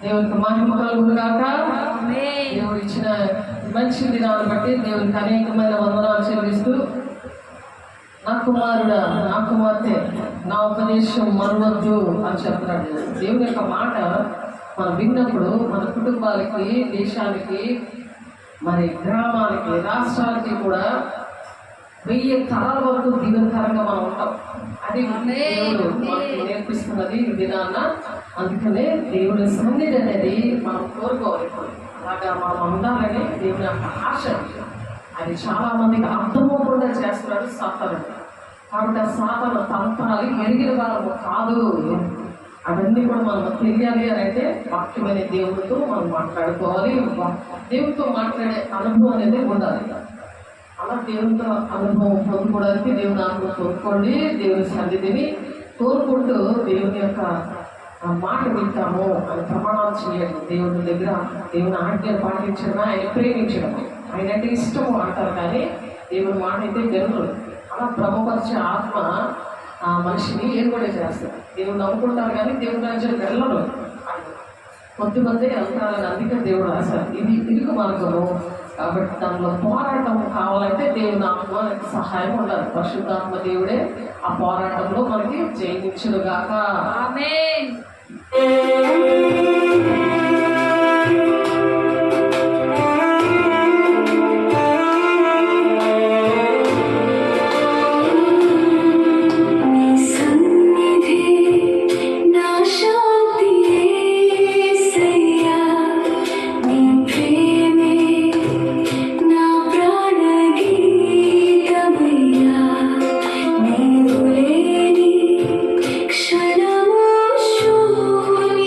దేవునికి మహిమ కలుగును గాక. దేవుడు ఇచ్చిన మంచి దినాన్ని బట్టి దేవునికి అనేకమైన వందనాలు చెల్లిస్తూ, నా కుమారుడా, నా కుమార్తె, నా ఉపదేశం మరవద్దు అని చెప్తున్నాడు. దేవుని యొక్క మాట మనం విన్నప్పుడు మన కుటుంబాలకి, దేశానికి, మరి గ్రామాలకి, రాష్ట్రాలకి కూడా 1000 తరాల వరకు దీవెనకరంగా మనం ఉంటాం. అది దేవుడు మనకి నేర్పిస్తున్నది ఈ దినాన్న. అందుకనే దేవుని సన్నిధి అనేది మనం కోరుకోవాలి. అలాగా మనం ఉండాలని దేవుని యొక్క ఆశ. అది చాలా మందికి అర్థమవకుండా చేస్తున్నాడు సాతాను. కాబట్టి ఆ సాతాను తంత్రాలు ఎరిగిన వాళ్ళము కాదు. అవన్నీ కూడా మనం తెలియాలి అని అంటే వాక్యమైన దేవుడితో మనం మాట్లాడుకోవాలి. దేవుడితో మాట్లాడే అనుభవం అనేది ఉండాలి. అలా దేవునితో అనుభవం పొందుకోవడానికి దేవుని ఆత్మ కోరుకోండి. దేవుని సన్నిధిని కోరుకుంటూ దేవుని యొక్క మాట వింటాము అని ప్రమాణాలు చేయండి. దేవుని దగ్గర దేవుని ఆజ్ఞలు పాటించడం, ఆయన ప్రేమించడం, ఆయన అంటే ఇష్టము అంటారు, కానీ దేవుని మాట అయితే వినరు. అలా భ్రమపరిచే ఆత్మ ఆ మనిషిని ఏర్పడే చేస్తారు. దేవుని నమ్ముకుంటారు కానీ దేవుని రాజ్యం వెళ్ళరు. కొద్దిమంది వెళ్తారని అందుకే దేవుడు రాశారు. ఇది ఇరుకు మార్గము. కాబట్టి దానిలో పోరాటం కావాలంటే దేవుని ఆత్మ సహాయం ఉండాలి. పరిశుద్ధాత్మ దేవుడే ఆ పోరాటంలో మనకి జయించునుగాక. ఆమేన్. క్షణము శూన్య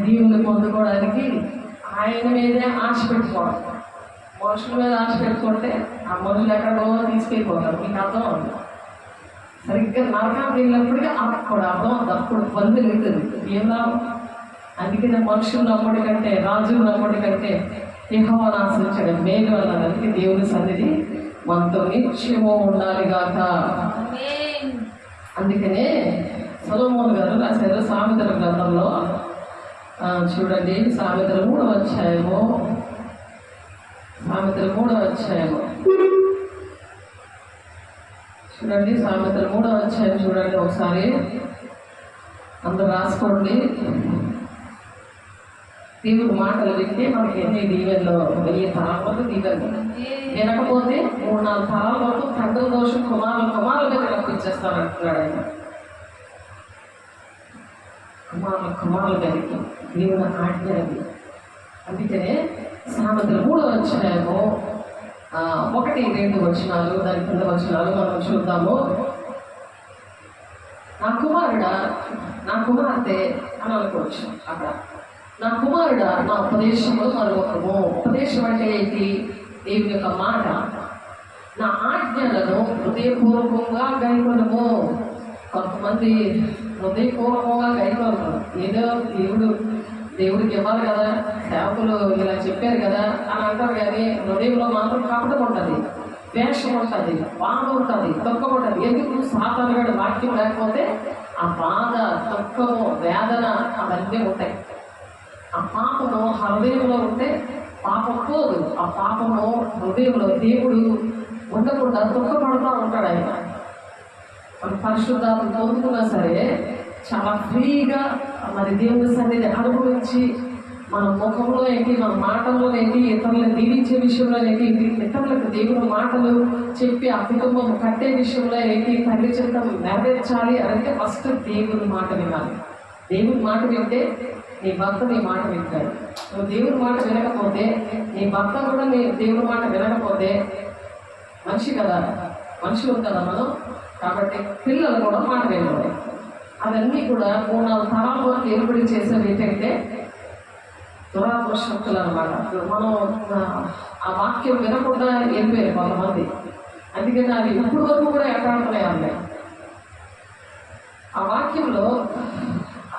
దీవులు పొందుకోవడానికి ఆయన మీదే ఆశ పెట్టుకోవాలి. మనుషుల మీద ఆశ పెట్టుకుంటే ఆ మనుషులు ఎక్కడో తీసుకెళ్ళిపోతారు. మీకు అర్థం అవుతుంది. సరిగ్గా నరకానికి వెళ్ళినప్పటికీ అప్పుడు అర్థం అవుతుంది. అప్పుడు పనులు వెళ్తుంది. ఏం లాభం? అందుకనే మనుషులు నమ్మడి కంటే, రాజులు నమ్మడి కంటే యెహోవాను ఆశ్రయించడం మేలు అన్నది. అందుకే దేవుని సన్నిధి మనతో నిత్యము ఉండాలి గాక. అందుకనే సొలొమోను గారు రాశారు సామెతల గ్రంథంలో. చూడండి, సామెతల 3వ అధ్యాయము చూడండి. సామెతల 3వ అధ్యాయం చూడండి ఒకసారి, అందరూ రాసుకోండి. దేవుడు మాటలు వింటే మనకి ఎన్ని దీవెల్లో 1000 తరాల వరకు దీవెలు. వినకపోతే 3-4 తరాల వరకు తండ్రి దోషం కుమారుల మీద రప్పించేస్తానంటున్నాడు ఆయన. కుమారుల మీదకి దేవుని ఆజ్ఞ. అందుకనే సామెతల 3వ అధ్యాయము 1-2 వచనాలు, దాని కింద వచనాలు మనం చూద్దాము. నా కుమారుడా, నా కుమార్తె అని అనుకోవచ్చు అక్కడ. నా కుమారుడా, నా ఉపదేశంలో మరొకము. ఉపదేశం అంటే ఏంటి? దేవుని యొక్క మాట. నా ఆజ్ఞలను హృదయపూర్వకంగా గైకొనము. కొంతమంది హృదయపూర్వకంగా గైకొనరు. ఏదో దేవుడికి ఇవ్వాలి కదా, సేవకులు ఇలా చెప్పారు కదా అని అంటారు. కానీ హృదయంలో మాత్రం కపటం ఉంటుంది, వేషం ఉంటుంది, బాధ ఉంటుంది, దుఃఖం ఉంటుంది. ఎందుకు? సాతానుగాడి వాక్యం లేకపోతే ఆ బాధ, దుఃఖము, వేదన అవన్నీ ఉంటాయి. ఆ పాపము హృదయంలో ఉంటే పాపం పోదు. ఆ పాపము హృదయంలో దేవుడు ఉండకుండా దుఃఖపడుతూ ఉంటాడు ఆయన. మన పరిశుద్ధాత్మ పొందుకున్నా సరే చాలా ఫ్రీగా మరి దేవుని సన్నిధి అనుభవించి మన ముఖంలో ఏంటి, మన మాటల్లో ఏంటి, ఇతరులను దీవించే విషయంలో ఏంటి, ఇతరులకు దేవుని మాటలు చెప్పి ఆ కుటుంబం కట్టే విషయంలో ఏంటి, తల్లి చిత్తం నెరవేర్చాలి అంటే ఫస్ట్ దేవుని మాట వినాలి. దేవుని మాట వింటే నీ భర్త నీ మాట వింటాడు. నువ్వు దేవుని మాట వినకపోతే, నీ భర్త కూడా నీ దేవుని మాట వినకపోతే మనిషి కదా, మనుషులు కదా మనం. కాబట్టి పిల్లలు కూడా మాట వినాలి. అవన్నీ కూడా 3-4 తరాల వరకు ఏర్పడి చేసేది ఏంటంటే దురాత్మశక్తులు అనమాట. మనం ఆ వాక్యం వినకుండా వెళ్ళిపోయారు కొంతమంది. అందుకని అవి ఇప్పుడు వరకు కూడా ఎక్కడున్నాయి అన్నాయి. ఆ వాక్యంలో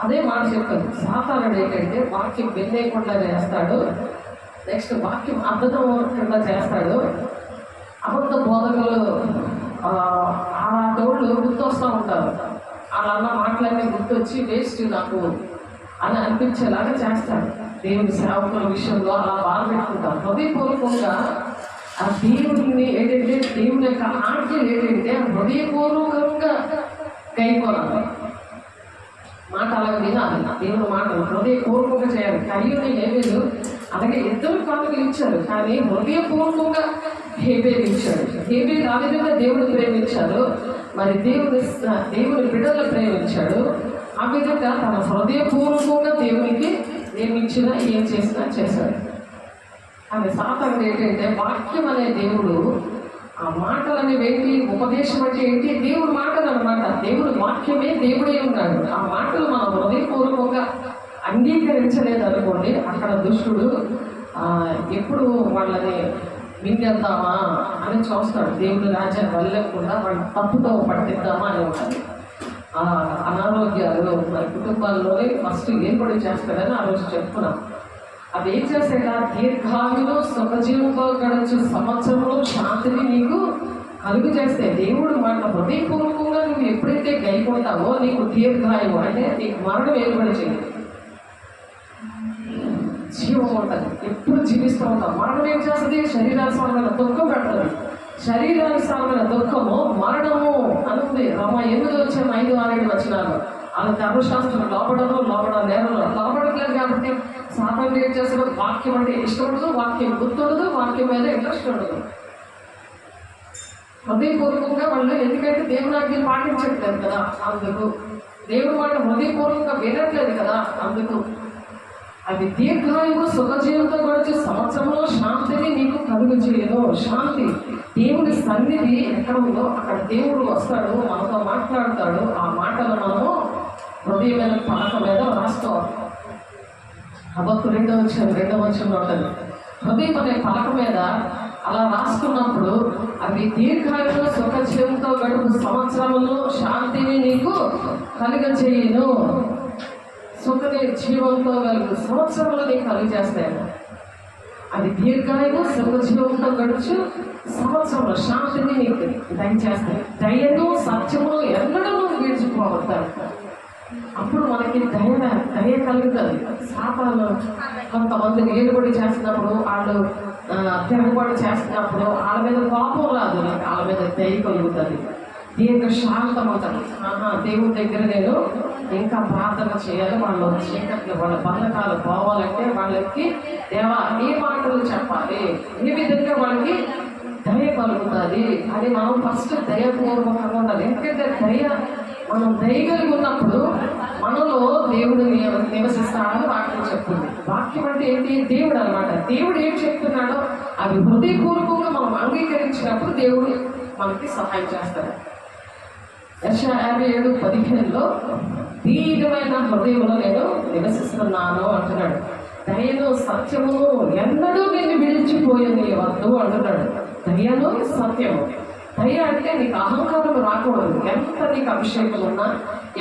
అదే మాట చెప్తాడు. సాతానుడు ఏంటంటే వాక్యం వినేయకుండా చేస్తాడు. నెక్స్ట్ వాక్యం అబద్ధం కింద చేస్తాడు. అబద్ధ బోధకులు అలాంటి గుర్తొస్తూ ఉంటారు. అలా అన్న మాటలన్నీ గుర్తొచ్చి వేస్ట్ నాకు అని అనిపించేలాగా చేస్తాడు. దేవుని సేవకుల విషయంలో అలా బాధ పెట్టుకుంటారు. హృదయపూర్వకంగా ఆ దేవుడిని ఏంటంటే, దేవుని యొక్క ఆజ్ఞలు ఏంటంటే హృదయపూర్వకంగా గైకొనాలి. మాట అలాగే వినాలి. దేవుని మాటలు హృదయపూర్వకంగా చేయాలి. కయ్యూని హేబేలు అలాగే 2 కానుకలు ఇచ్చారు, కానీ హృదయపూర్వకంగా హేబేలు ఇచ్చాడు. హేబేలు ఆ విధంగా దేవుడు ప్రేమించాడు, మరి దేవుని బిడ్డలను ప్రేమించాడు. ఆ విధంగా తన హృదయపూర్వకంగా దేవునికి ఏమిచ్చినా ఏం చేసినా చేశాడు. కానీ సాతానుడు ఏంటంటే వాక్యం అనే దేవుడు, ఆ మాటలు అనేవి ఏంటి, ఉపదేశం అంటే ఏంటి, దేవుడు మాటలు అనమాట. దేవుడు వాక్యమే దేవుడే ఉన్నాడు. ఆ మాటలు మనం హృదయపూర్వకంగా అంగీకరించలేదు అనుకోండి, అక్కడ దుష్టుడు ఎప్పుడు వాళ్ళని మింగేద్దామా అని చూస్తాడు. దేవుడి రాజ్యాన్ని వెళ్ళకుండా వాళ్ళని తప్పుతో పట్టిద్దామా అని ఉంటుంది. అనారోగ్యాలు మన కుటుంబాల్లోనే ఫస్ట్ ఏర్పడి చేస్తాడని ఆ రోజు చెప్తున్నాం. అవి ఏం చేస్తాడ? దీర్ఘాయులో సుఖజీవంతో గడచు సంవత్సరంలో శాంతిని నీకు కలుగు చేస్తే. దేవుడు మాట హృదయపూర్వకంగా నువ్వు ఎప్పుడైతే గైకొంటావో నీకు దీర్ఘాయువు అంటే నీకు మరణం ఏర్పడి చేయదు, జీవం ఉంటుంది, ఎప్పుడు జీవిస్తూ ఉంటాం. మరణం ఏం చేస్తుంది? శరీరానుసారమైన దుఃఖం పెడుతుంది. శరీరానుసారమైన దుఃఖము మరణము అనుకుంది. రమ 8:5-6 వచనాలు. అలా ధర్మశాస్త్రం లోపడలేదు కాబట్టి సాతానుడు ఏం చేస్తాడు? వాక్యం అంటే ఇష్టం ఉండదు, వాక్యం గుర్తుండదు, వాక్యం మీద ఇంట్రెస్ట్ ఉండదు. హృదయపూర్వకంగా వాళ్ళు ఎందుకంటే దేవుని ఆజ్ఞలు పాటించట్లేదు కదా, అందుకు దేవుడు మాట హృదయపూర్వకంగా వినట్లేదు కదా, అందుకు. అది దీర్ఘాయువు సుఖజీవంతో గడిచే సంవత్సరంలో శాంతిని నీకు కలుగు చేయను. శాంతి, దేవుడి సన్నిధి ఎక్కడ ఉందో అక్కడ దేవుడు వస్తాడు, మనతో మాట్లాడతాడు. ఆ మాటలు మనము హృదయమైన పలక మీద రాసుకోవాలి. హబక్కు 2వ వచనంలో ఉంటుంది. హృదయం అనే పలక మీద అలా రాసుకున్నప్పుడు అవి దీర్ఘాయువు సుఖజీవంతో గడుపు సంవత్సరములు శాంతిని నీకు కలిగజేయును. సుఖని జీవంతో గడుపు సంవత్సరములు నీకు కలిగజేస్తాయి. అది దీర్ఘాయువు సుఖజీవంతో గడుచు సంవత్సరంలో శాంతిని నీకు దయచేస్తాయి. దయను సత్యమును ఎన్నడూ విడిచిపోవద్దారు. అప్పుడు మనకి దయ కలుగుతుంది. శాపాలు కొంతమంది ఏలుబడి చేస్తున్నప్పుడు, వాళ్ళు తిరుగుబాటు చేస్తున్నప్పుడు వాళ్ళ మీద కోపం రాదు, వాళ్ళ మీద దయ కలుగుతుంది. దీర్ఘ శాంతం ఉంటుంది. దేవుడి దగ్గర నేను ఇంకా ప్రార్థన చేయాలి, వాళ్ళు చీకట్లు వాళ్ళ బంధకాలు పోవాలంటే వాళ్ళకి దేవా ఏ మాటలు చెప్పాలి, ఈ విధంగా వాళ్ళకి దయ కలుగుతుంది. అది మనం ఫస్ట్ దయపూర్వకంగా ఉండాలి. ఎందుకంటే మనం దయ కలిగి ఉన్నప్పుడు మనలో దేవుడు నివసిస్తాడని వాక్యం చెప్తుంది. వాక్యం అంటే ఏంటి? దేవుడు అనమాట. దేవుడు ఏం చెప్తున్నాడో అవి హృదయపూర్వకంగా మనం అంగీకరించినప్పుడు దేవుడు మనకి సహాయం చేస్తాడు. యెషయా 57:15 దీనమైన హృదయంలో నేను నివసిస్తున్నాను అంటున్నాడు. దయను సత్యమును ఎన్నడూ నేను విడిచిపోయనివద్దు అంటున్నాడు. దయను సత్యము. దయ అంటే నీకు అహంకారం రాకూడదు. ఎంత నీకు అభిషేకం ఉన్నా,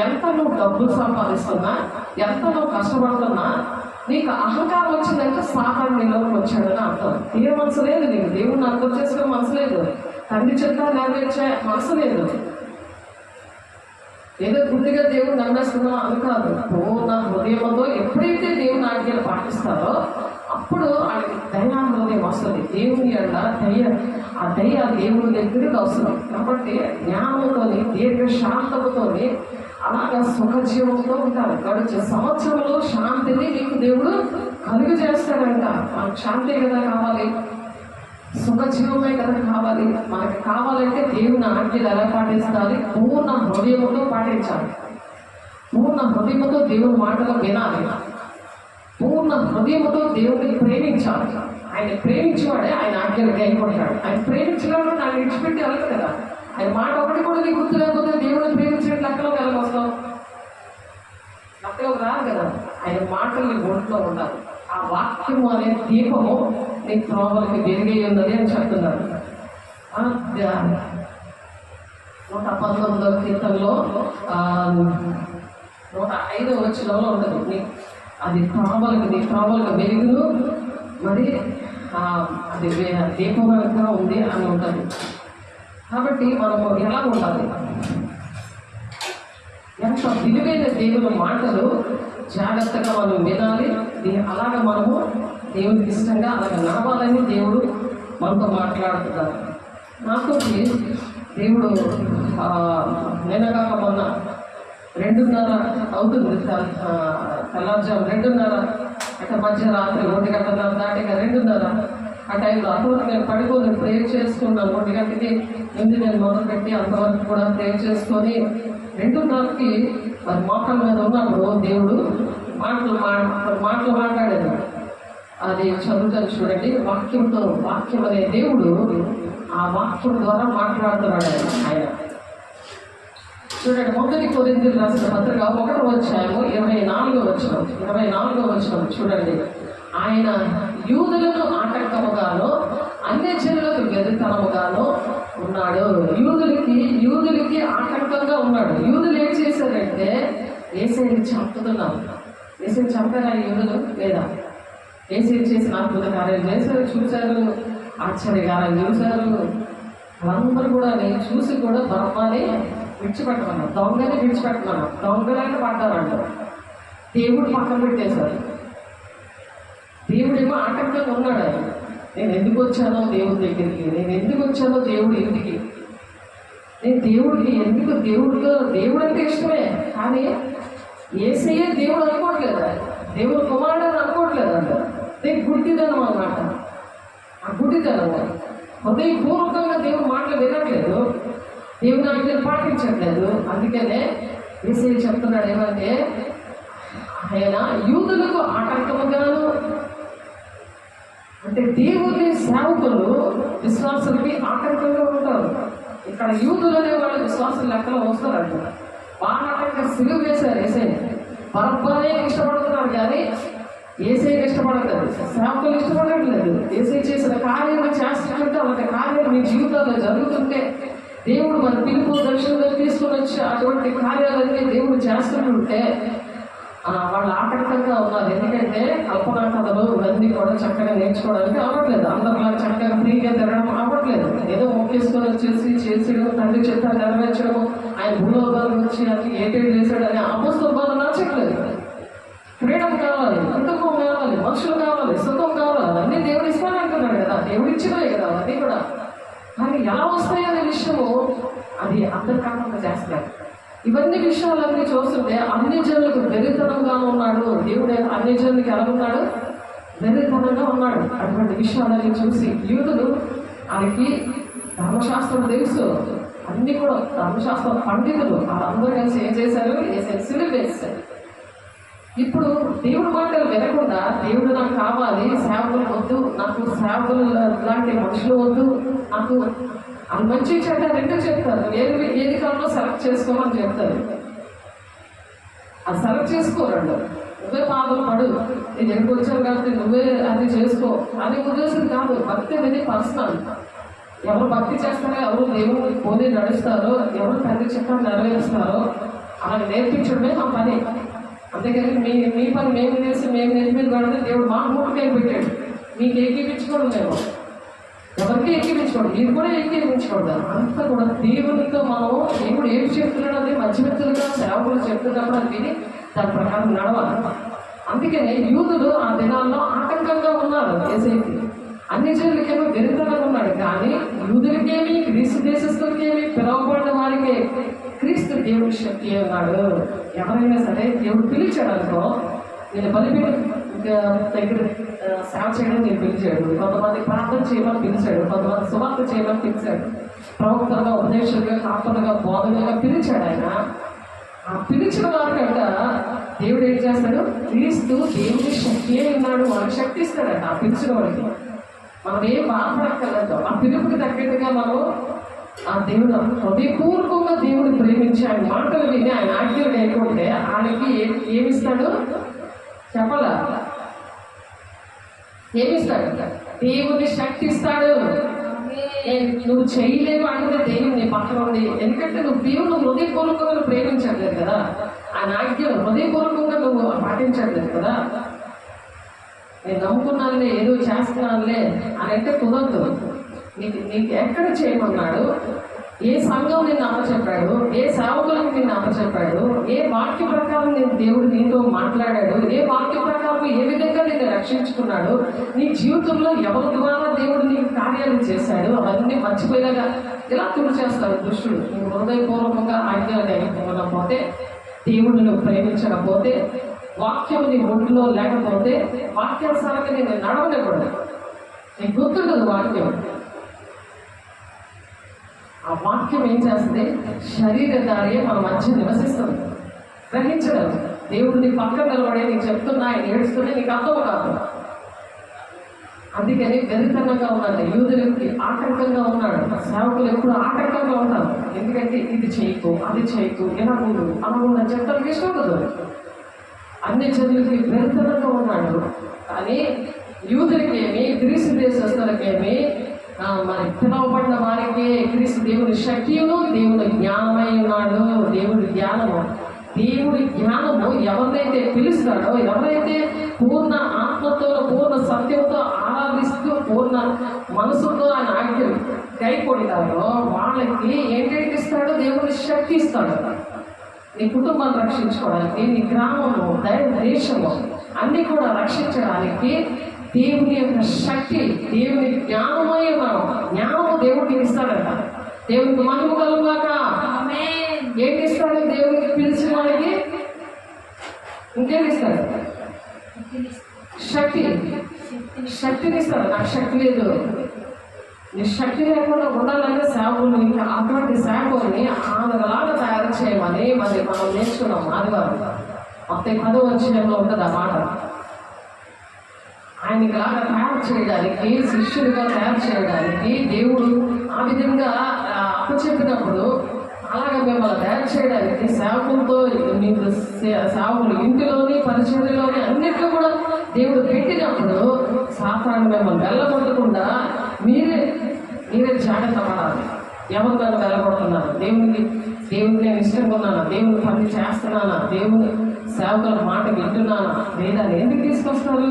ఎంత నువ్వు డబ్బులు సంపాదిస్తున్నా, ఎంత నువ్వు కష్టపడుతున్నా, నీకు అహంకారం వచ్చిందంటే సాతాను నీలోకి వచ్చాడని అర్థం. ఏ మనసు లేదు నీకు. దేవుడిని అర్థం చేసుకునే మనసు లేదు. తండ్రి చెప్తా నెరవేర్చే మనసు లేదు. ఏదో గుడ్డిగా దేవుడు నమ్మేస్తున్నావు అని కాదు. పూర్ణ హృదయంతో ఎప్పుడైతే దేవుని ఆజ్ఞలు పాటిస్తారో అప్పుడు ఆయనకి దయా హృదయం వస్తుంది. దేవుని యొక్క ఆ దయ దేవుని దగ్గరికి అవసరం. కాబట్టి జ్ఞానంతోని దీర్ఘ శాంతముతోని అలాగా సుఖజీవంతో ఉంటారు. గడిచే సంవత్సరంలో శాంతిని నీకు దేవుడు కలుగు చేస్తాడంట. మనకు శాంతి కదా కావాలి, సుఖజీవమే కదా కావాలి. మనకి కావాలంటే దేవుని ఆజ్ఞలు ఎలా పాటించాలి? పూర్ణ హృదయముతో పాటించాలి. పూర్ణ హృదయముతో దేవుని మాటలు వినాలి. పూర్ణ హృదయముతో దేవుడిని ప్రేమించాలి. ఆయన ప్రేమించేవాడే ఆయన ఆజ్ఞలు గైకొంటాడు. ఆయన ప్రేమించినప్పుడు ఆయన విడిచిపెట్టి వెళ్ళదు కదా. ఆయన మాట ఒకటి కూడా నీకు గుర్తు లేకపోతే దేవుడిని ప్రేమించడం లెక్కలో వెళ్ళవస్తాం, లెక్కలోకి రాదు కదా. ఆయన మాటలు నీ ఒంట్లో ఉండాలి. ఆ వాక్యము అనే దీపము నీ త్రోవలకి వెలుగై ఉన్నది అని చెప్తున్నారు. 119వ కీర్తనలో 105వ వచనంలో ఉంటుంది. అది నీ త్రోవలకు వెలుగును మరి అది దీపంగా ఉంది అని ఉంటుంది. కాబట్టి మనము ఎలా ఉండాలి? ఎంత విలువైన దేవుని మాటలు జాగ్రత్తగా మనం వినాలి. అలాగ మనము దేవునికి ఇష్టంగా అలాగ నడవాలని దేవుడు మనతో మాట్లాడుతున్నారు. నాకు దేవుడు నిన్నగాక మొన్న 2:30 అవుతుంది, తెల్లారుజాము 2:30 అంటే మధ్యరాత్రి 1 గంటల దాటి 2:30 ఆ టైంలో అటువంటి నేను పడుకొని ప్రేయర్ చేసుకున్నాను. 1 గంటకి నేను మొదలుపెట్టి అంతవరకు కూడా ప్రేయర్ చేసుకొని 2:30కి మరి మోకాళ్ళ మీద ఉన్నప్పుడు దేవుడు మాటలు మాట్లాడాడు. అది చదువుతాను చూడండి. వాక్యం అనే దేవుడు ఆ వాక్యం ద్వారా మాట్లాడుతున్నాడు ఆయన. చూడండి, 1 కొరింథీయులకు రాసిన పత్రిక 1వ అధ్యాయము 24వ వచనం చూడండి. ఆయన యూదులను ఆటంకముగాను అన్యజనులకు వెర్రితనముగాను ఉన్నాడు. యూదులకి ఆటంకంగా ఉన్నాడు. యూదులు ఏం చేశారంటే యేసయ్యని చంపుతున్నారు. యేసయ్యని చంపారా యూదులు? లేదా? యేసయ్య చేసిన అద్భుత కార్యాలు చేశారు, చూశారు, ఆశ్చర్యకారాలు చూశారు. వాళ్ళందరూ కూడా నేను చూసి కూడా బర్మాని విడిచిపెట్టమన్నారు, దొంగని విడిచిపెట్టమన్నారు. దొంగలని పడ్డారంటారు. దేవుడు పక్కన పెట్టేశారు. దేవుడేమో ఆటంకంగా ఉన్నాడు. ఆయన నేను ఎందుకు వచ్చానో దేవుడి దగ్గరికి, నేను ఎందుకు వచ్చానో దేవుడి ఇంటికి, నేను దేవుడికి ఎందుకు దేవుడు అంటే ఇష్టమే, కానీ యేసయ్యే దేవుడు అనుకోవట్లేదు, దేవుడు కుమారుడు అని అనుకోవట్లేదు. అంట నేను గుడ్డిదనం అన్నమాట. ఆ గుడ్డిదనం హృదయపూర్వకంగా దేవుడు మాటలు వినట్లేదు, దేవుని ఆజ్ఞలు పాటించట్లేదు. అందుకనే యేసయ్య చెప్తున్నాడు ఏమంటే ఆయన యూదులకు ఆటంకముగాను, అంటే దేవుని సేవకులు విశ్వాసులకి ఆటంకంగా ఉంటారు. ఇక్కడ యూదులు అనే వాళ్ళు విశ్వాసులు లెక్కలో వస్తారంట. వాళ్ళ ఆటంక సిలువ వేశారు యేసయ్య. బరబ్బనే ఇష్టపడుతున్నారు కానీ ఏసైకి ఇష్టపడట్లేదు, సేవకులు ఇష్టపడట్లేదు. ఏసై చేసిన కార్యాలు చేస్తుంటే అలాంటి కార్యాలు మీ జీవితాల్లో జరుగుతుంటే, దేవుడు మన పిలుపు దర్శనంగా తీసుకుని వచ్చి అటువంటి కార్యాలన్నీ దేవుడు చేస్తుంటే వాళ్ళు ఆటంకంగా ఉన్నారు. ఎందుకంటే కల్పనా కథలు ఇవన్నీ కూడా చక్కగా నేర్చుకోవడానికి అవ్వట్లేదు. అందరిలా చక్కగా ఫ్రీగా తిరగడం అవ్వట్లేదు. ఏదో మొక్కేసుకొని వచ్చేసి చేసేయడం, తండ్రి చిత్తాన్ని నెరవేర్చడం, ఆయన భూలోకాలకు వచ్చి అది ఏటేడు చేశాడని అపోస్తల బోధ నచ్చట్లేదు. ఫ్రీడమ్ కావాలి, కుటుంబం కావాలి, మనుషులు కావాలి, సుఖం కావాలి, అన్నీ దేవుడు ఇస్తానంటున్నాడు కదా, దేవుడు ఇచ్చినవే కదా అన్నీ కూడా. కానీ ఎలా వస్తాయనే విషయము అది అంతర్కాలంగా చేస్తారు. ఇవన్నీ విషయాలన్నీ చూస్తుంటే అన్ని జనులకు వెర్రితనంగా ఉన్నాడు దేవుడు. అన్ని జనులకి ఎలా ఉన్నాడు? వెర్రితనంగా ఉన్నాడు. అటువంటి విషయాలన్నీ చూసి యూదులు, ఆయనకి ధర్మశాస్త్రం తెలుసు, అన్ని కూడా ధర్మశాస్త్ర పండితులు వాళ్ళందరూ కలిసి ఏం చేశారు? సిలువ వేశారు. ఇప్పుడు దేవుడు మాటలు వినకుండా, దేవుడు నాకు కావాలి, సేవకులు వద్దు, నాకు సేవకులు లాంటి మనుషులు వద్దు, నాకు అది మంచి చెడ్డ రెండు చెప్తారు. ఏది కాలంలో సెలెక్ట్ చేసుకోమని చెప్తారు. అది సెలెక్ట్ చేసుకోరండు. నువ్వే పాదలు పడు, నేను ఎక్కడికి వచ్చాను కాబట్టి నువ్వే అది చేసుకో అని ఉద్దేశం కాదు. భక్తి అనేది పర్సనల్. ఎవరు భక్తి చేస్తారో, ఎవరు దేవుడు పోనీ నడుస్తారో, ఎవరు తండ్రి చిత్తాన్ని నెరవేరుస్తారో అలా నేర్పించడమే మా పని. అంతేకాని మీ పని మేము చేసి మేము నేర్పించి పడితే దేవుడు మా మూటకాయ పెట్టాడు. మీకు ఏకీపించుకోవడం మేము ఎవరికి ఎక్కిపించుకోండి, మీరు కూడా ఎక్కిపించుకోండి. అంతా కూడా దేవునితో మనం దేవుడు ఏమి చెప్తున్నాడు అది మధ్యవర్తులుగా సేవకులు చెప్తున్నప్పుడు అది విని దాని ప్రకారం నడవాలి. అందుకనే యూదులు ఆ దినాల్లో ఆటంకంగా ఉన్నారు ఏసైకి. అన్ని జనులకేమో వెరితనంగా ఉన్నాడు. కానీ యూదులకేమి, క్రీస్తు దేశస్తులకేమి, పిలవబడిన వారికి క్రీస్తు దేవుడి శక్తి ఉన్నాడు. ఎవరైనా సరే దేవుడు పిలిచాడు అనుకో, నేను బలిపీఠం దగ్గర సేవ చేయడం నేను పిలిచాడు, కొంతమంది ప్రార్థన చేయమని పిలిచాడు, కొంతమంది సువార్త చేయమని పిలిచాడు, ప్రవక్తలుగా, ఉపదేశాలుగా, కాపలుగా, బోధనగా పిలిచాడు. ఆయన ఆ పిలిచిన వారికంట దేవుడు ఏం చేస్తాడు? క్రీస్తు దేవుడి శక్తి ఉన్నాడు, మనకు శక్తి ఇస్తాడంట. ఆ పిలిచిన వాడికి మనం ఏం బాధపడక్కర్లేదు. ఆ పిలుపుకి తగ్గట్టుగా మనం ఆ దేవుడు హృదయపూర్వకంగా దేవుడు ప్రేమించి ఆయన మాటలు విని ఆయన ఆజ్ఞలు లేకుంటే ఆయనకి ఏమిస్తాడు చెప్పాలా? ఏమిస్తాడు? దేవుని శక్తి ఇస్తాడు. నువ్వు చేయలేవు అంటే దేవుడు నీ పక్కన ఉంది. ఎందుకంటే నువ్వు దేవుని హృదయపూర్వకంగా ప్రేమించట్లేదు కదా, ఆయన ఆజ్ఞలు హృదయపూర్వకంగా నువ్వు పాటించట్లేదు కదా. నేను నమ్ముకున్నానులే, ఏదో చేస్తున్నానులే అని అంటే కుదరదు. నీకు ఎక్కడ చేయమన్నాడు? ఏ సంఘం నిన్ను అప్పచెప్పాడు? ఏ సేవకులకు నిన్ను అప్పచెప్పాడు? ఏ వాక్య ప్రకారం దేవుడు నీతో మాట్లాడాడు? ఏ వాక్య ప్రకారం ఏ విధంగా నిన్ను రక్షించుకున్నాడు? నీ జీవితంలో ఎవరి ద్వారా దేవుడు నీకు కార్యాలు చేశాడు? అవన్నీ మర్చిపోయేలాగా ఇలా తుడి చేస్తాడు దుష్టుడు. నువ్వు హృదయపూర్వకంగా ఆజ్ఞలు లేకపోతే, దేవుడిని నువ్వు ప్రేమించకపోతే, వాక్యం నీ ఒంట్లో లేకపోతే, వాక్యానుసారంగా నేను నడవలేకూడదు. నీకు గుర్తుండదు వాక్యం. ఆ వాక్యం ఏం చేస్తుంది? శరీరధారి మన మధ్య నివసిస్తుంది. గ్రహించడం దేవుడు నీ పక్కన నిలబడే నీకు చెప్తున్నా, ఆయన ఏడుస్తుంటే నీకు అర్థం కాదు. అందుకని వెరితనంగా ఉన్నాడు, యూదులకి ఆటంకంగా ఉన్నాడు. సేవకులు ఎప్పుడు ఆటంకంగా ఉంటారు. ఎందుకంటే ఇది చేయకు, అది చేయకు, ఎలా ఉండు, అలా ఉన్న చెత్తలకి ఇష్టం ఉండదు. అన్ని జనులకి వెరితనంగా ఉన్నాడు. కానీ యూదులకి ఏమి, క్రీస్తు దేశస్తులకేమి, మరి పిలవబడిన వారికి క్రీస్తు దేవుని శక్తియును దేవుని జ్ఞానమై ఉన్నాడు. దేవుడి జ్ఞానము, దేవుడి జ్ఞానము ఎవరినైతే పిలుస్తాడో, ఎవరైతే పూర్ణ ఆత్మతో, పూర్ణ సత్యంతో ఆరాధిస్తూ, పూర్ణ మనసుతో ఆయన ఆజ్ఞలు కైకొంటారో వాళ్ళకి ఏంటంటే ఇస్తాడో? దేవుని శక్తి ఇస్తాడు. నీ కుటుంబాన్ని రక్షించుకోవడానికి, నీ గ్రామము, దేశము అన్నీ కూడా రక్షించడానికి దేవుని యొక్క శక్తి, దేవుని జ్ఞానమై ఉన్నాడు. జ్ఞానము దేవుడికి ఇస్తాడంట. దేవునికి మహిమ కలుగాక. ఏంటి ఇస్తాడు? దేవునికి పిలిచిన వాడికి ఇంకేమి ఇస్తాడు? శక్తి. శక్తిని ఇస్తాడు. నాకు శక్తి లేదు, నీ శక్తి లేకుండా ఉండాలంటే సేవకులు ఇంకా అటువంటి సేవకుల్ని ఆనగలాగా తయారు చేయమని మరి మనం నేర్చుకున్నాం ఆదివారం. మొత్తం 10వ అధ్యాయంలో ఉంటుంది ఆ మాట. ఆయనకి లాగా తయారు చేయడానికి, శిష్యుడిగా తయారు చేయడానికి దేవుడు ఆ విధంగా అప్పచెప్పినప్పుడు అలాగే మిమ్మల్ని తయారు చేయడానికి సేవకులతో మీకు సేవకులు ఇంటిలోని పరిచర్యలోని అన్నింటిలో కూడా దేవుడు పెట్టినప్పుడు సాతాను మిమ్మల్ని వెళ్ళగొట్టకుండా మీరే జాగ్రత్త పడాలి. ఎవరు నన్ను వెళ్ళగొడుతున్నారు, దేవునికి నేను ఇష్టంగా ఉన్నానా, దేవుని పని చేస్తున్నానా, దేవుని సేవకుల మాట వింటున్నానా లేదా ఎందుకు తీసుకొస్తారు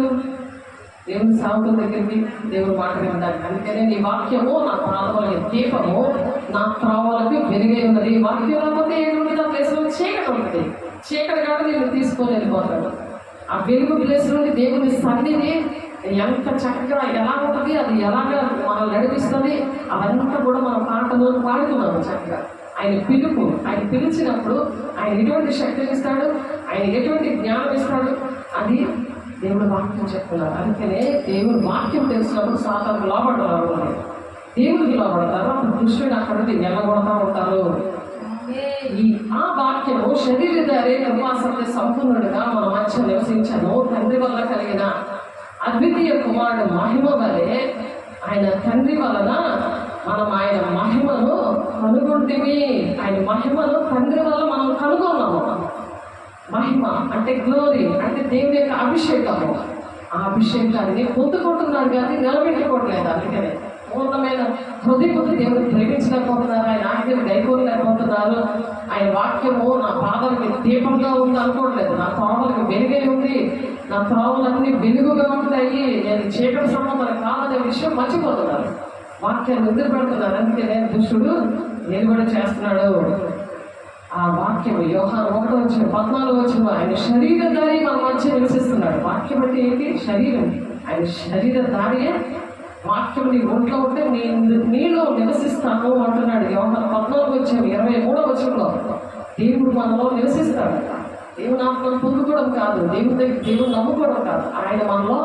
దేవుని సేవకుల దగ్గరికి, దేవుని మాట వినడానికి. అందుకనే నీ వాక్యము నా పాదములకి దీపము, నా త్రోవలకు వెలుగై ఉన్నది. వాక్యం లేకపోతే ఏముంటుంది? ఆ ప్లేస్లో చీకటి ఉంటుంది. చీకటి కాబట్టి నేను తీసుకొని వెళ్ళిపోతాడు. ఆ వెలుగు ప్లేస్ నుండి దేవుని సన్నిధి ఎంత చక్కగా ఎలా ఉంటుంది, అది ఎలాగా మనం నడిపిస్తుంది, అవంతా కూడా మనం పాటలో పాడుతున్నాము చక్కగా. ఆయన పిలుపు, ఆయన పిలిచినప్పుడు ఆయన ఎటువంటి శక్తిని ఇస్తాడు, ఆయన ఎటువంటి జ్ఞానం ఇస్తాడు, అది దేవుడు వాక్యం చెప్తున్నారు. అందుకనే దేవుడు వాక్యం తెలిసినప్పుడు సాతానుకు లోపడతారు, దేవుడికి లోపడతారు. అప్పుడు దుష్టుడు అక్కడ వెళ్ళగొడతా ఉంటారు. ఆ వాక్యము శరీరధారే కృపాసక్తి సంపూర్ణుడుగా మన మధ్య నివసించను. తండ్రి వల్ల కలిగిన అద్వితీయ కుమారుడు మహిమ వలె ఆయన తండ్రి వలన మనం ఆయన మహిమను కనుగొంటివి. ఆయన మహిమను తండ్రి వల్ల మనం కనుగొన్నాము. మహిమ అంటే గ్లోరీ, అంటే దేవుని యొక్క అభిషేకము. ఆ అభిషేకాన్ని పొందుకుంటున్నారు కానీ నిలబెట్టుకోవట్లేదు. అందుకనే పూర్ణమైన హృదయపతి దేవుడిని ప్రేమించలేకపోతున్నారు, ఆయన ఆజ్ఞలు గైకోలేకపోతున్నారు. ఆయన వాక్యము నా పాదాలకి దీపంగా ఉంది అనుకోవట్లేదు, నా త్రోవలకి వెలుగై ఉంది, నా త్రోవలన్నీ వెలుగుగా ఉంటాయి, నేను చీకటి సంబంధం కాదనే విషయం మర్చిపోతున్నారు. వాక్యాన్ని నిద్ర పెడుతున్నారు. అందుకనే దుష్టుడు నిలబడి చేస్తున్నాడు. ఆ వాక్యం యోహాను 1:14 ఆయన శరీరధారి మన మధ్య నివసిస్తున్నాడు. వాక్యం అంటే ఏంటి? శరీరం. ఆయన శరీరధారియే వాక్యం నీ ఒంట్లో ఉంటే నీలో నివసిస్తాను అంటున్నాడు. యోహాను 14:23 దేవుడు మనలో నివసిస్తాడు. దేవుని ఆత్మను పొందుకోవడం కాదు, దేవుని నమ్ముకోవడం కాదు, ఆయన మనలో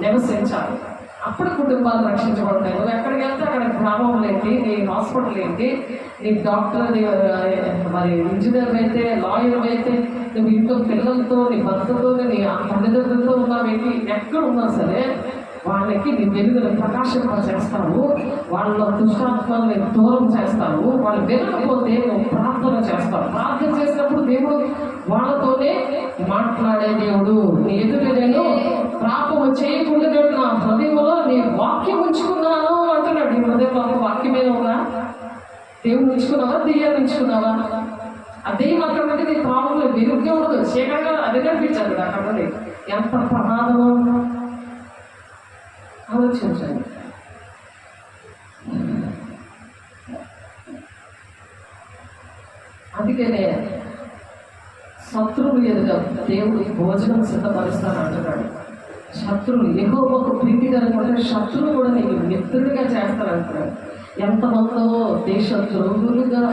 నివసించాలి. అప్పుడు కుటుంబాలు రక్షించబడతాయి. నువ్వు ఎక్కడికి వెళ్తే అక్కడ గ్రామంలో ఏంటి, నీ హాస్పిటల్ ఏంటి, నీ డాక్టర్, మరి ఇంజనీర్ అయితే, లాయర్ అయితే, నువ్వు ఇంట్లో పిల్లలతో, నీ భర్తతో, నీ తల్లిదండ్రులతో ఉన్నావేంటి, ఎక్కడ ఉన్నా సరే వాళ్ళకి నీ వెలుగును ప్రకాశింపజేస్తావు. వాళ్ళ దుష్టాత్మల్ని దూరం చేస్తావు. వాళ్ళు వెనకపోతే నువ్వు ప్రార్థన చేస్తావు. ప్రార్థన చేసినప్పుడు దేవుడు వాళ్ళతోనే మాట్లాడే దేవుడు. నీ ఎదుట నేను పాపము చేయకుండా నా హృదయంలో నీ వాక్యం ఉంచుకున్నాను అంటున్నాడు. నీ హృదయంలో వాక్యమే ఉందా? దేవుడు ఉంచుకున్నావా, దెయ్యాన్ని ఉంచుకున్నావా? ఆ దెయ్యం అక్కడ ఉంటే నీ పాపంలో వెలుగుగా ఉండదు, చీకటిగా అది కనిపించదు. అక్కడ ఉండి ఎంత ప్రమాదమో ఆలోచించండి. అందుకనే శత్రువులు ఎదుట దేవుడి భోజనం సిద్ధపరుస్తాను అంటున్నాడు. శత్రువులు యెహోవాకు ప్రీతికరంగా శత్రువులు కూడా నీకు మిత్రుడిగా చేస్తారంటున్నాడు. ఎంతమందో దేశద్రోహులుగా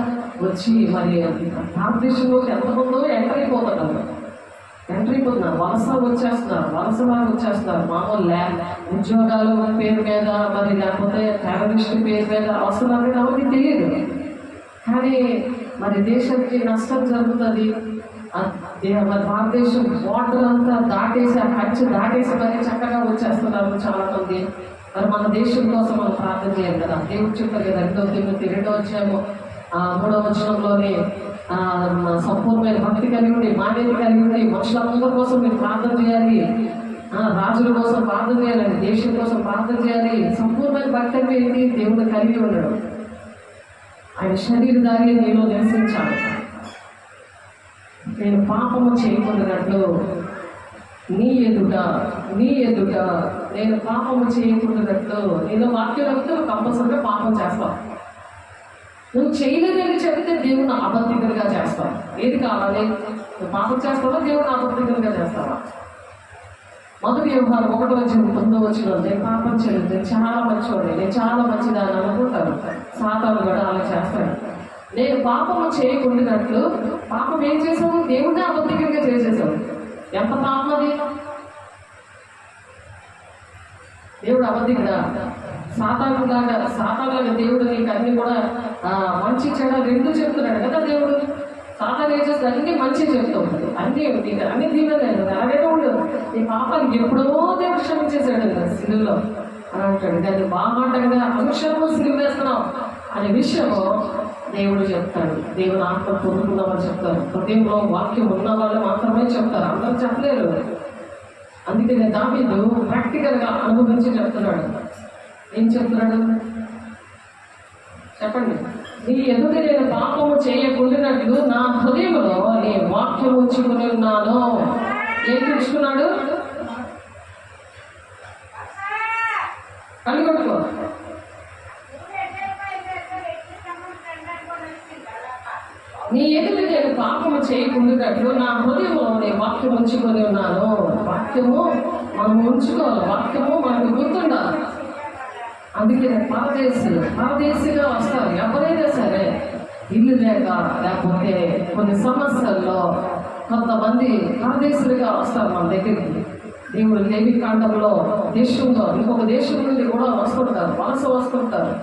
వచ్చి మరి భారతదేశంలోకి ఎంతమందో ఎంటర్ అయిపోతున్నారు. వలసలాగా వచ్చేస్తున్నారు. మామూలు ఉద్యోగాలు పేరు మీద, మరి లేకపోతే టెర్రరిస్ట్ పేరు మీద వస్తున్నారు. ఎవరికి తెలియదు. కానీ మరి దేశానికి నష్టం జరుగుతుంది. మరి భారతదేశం బార్డర్ అంతా దాటేసి, ఆ ఖర్చు దాటేసి మరి చక్కగా వచ్చేస్తున్నారు చాలామంది. మరి మన దేశం కోసం మనం ప్రార్థన చేయాలి కదా. దేవుడు చెప్పారు కదా, 2:3 సంపూర్ణమైన భక్తి కలిగి ఉండి, మాన్యత కలిగి ఉండి, మనుషులందరి కోసం మీరు ప్రార్థన చేయాలి, రాజుల కోసం ప్రార్థన చేయాలండి, దేశం కోసం ప్రార్థన చేయాలి. సంపూర్ణమైన భక్తి అంటే ఏంటి? దేవుడు కలిగి ఉండడం, ఆయన శరీరధారి నేను నివసించాలి. నేను పాపము చేయకుండానట్లు నీ ఎదుట నేను పాపము చేయకుండానట్లు. నేను వాక్యంతో కంపల్సరిగా పాపం చేస్తావు. నువ్వు చేయలేదని చెప్తే దేవుని అబద్ధికులుగా చేస్తావు. ఏది కావాలి? నువ్వు పాపం చేస్తావా, దేవుని అబద్ధికులుగా చేస్తావా? మొదటి వ్యవహారం 1:9 నేను పాపం చేయలేదు, నేను చాలా మంచివాడిని, నేను చాలా మంచిదాన్ని అనుకుంటాను. సాతాను కూడా అలా చేస్తాడు. నేను పాపము చేయకుండానట్లు. పాపం ఏం చేసావు? దేవుడిని అబద్ధికులుగా చేసేసావు. ఎంత పాపం అది? దేవుడు అబద్ధికుడా? సాతానులాగా దేవుడు నీకు అన్ని కూడా మంచి చెడ రెండు చెప్తున్నాడు కదా. దేవుడు సాతాను ఏం చేస్తే అన్ని మంచి చెప్తూ ఉంటుంది, అన్ని దీవెనలేదు, అలాగే ఉండదు. నీ పాపానికి ఎప్పుడో దేవుడు క్షమించేసాడు కదా సిలువలో అని అంటాడు. దాన్ని బాగా అంటగా అనుక్షణము సిలువ వేస్తున్నావు, అనే విషయము దేవుడు చెప్తాడు. దేవుని ఆత్మ పొందుకున్న వాళ్ళు చెప్తారు. హృదయంలో వాక్యం ఉన్న వాళ్ళు మాత్రమే చెప్తారు, అందరూ చెప్పలేరు. అందుకనే దావీదు ప్రాక్టికల్గా అనుభవించి చెప్తున్నాడు. ఏం చెప్తున్నాడు చెప్పండి? నీ ఎదుట నేను పాపము చేయకుండానట్లు నా హృదయంలో నీ వాక్యం ఉంచుకుని ఉన్నాను. ఏం తెచ్చుకున్నాడు? కనుగొట్టుకో. నీ ఎదుట నేను పాపము చేయకుండానట్లు నా హృదయంలో నీ వాక్యం ఉంచుకొని ఉన్నాను. వాక్యము మనం ఉంచుకోవాలి, వాక్యము మనకు గుర్తుండాలి. అందుకే పరదేశిగా వస్తారు. ఎవరైనా సరే ఇల్లు లేక లేకపోతే కొన్ని సమస్యల్లో కొంతమంది పరదేశులుగా వస్తారు మన దగ్గరికి. దేవుడు లేవి కాండంలో దేశంలో ఇంకొక దేశం నుండి కూడా వస్తుంటారు, వలస వస్తుంటారు.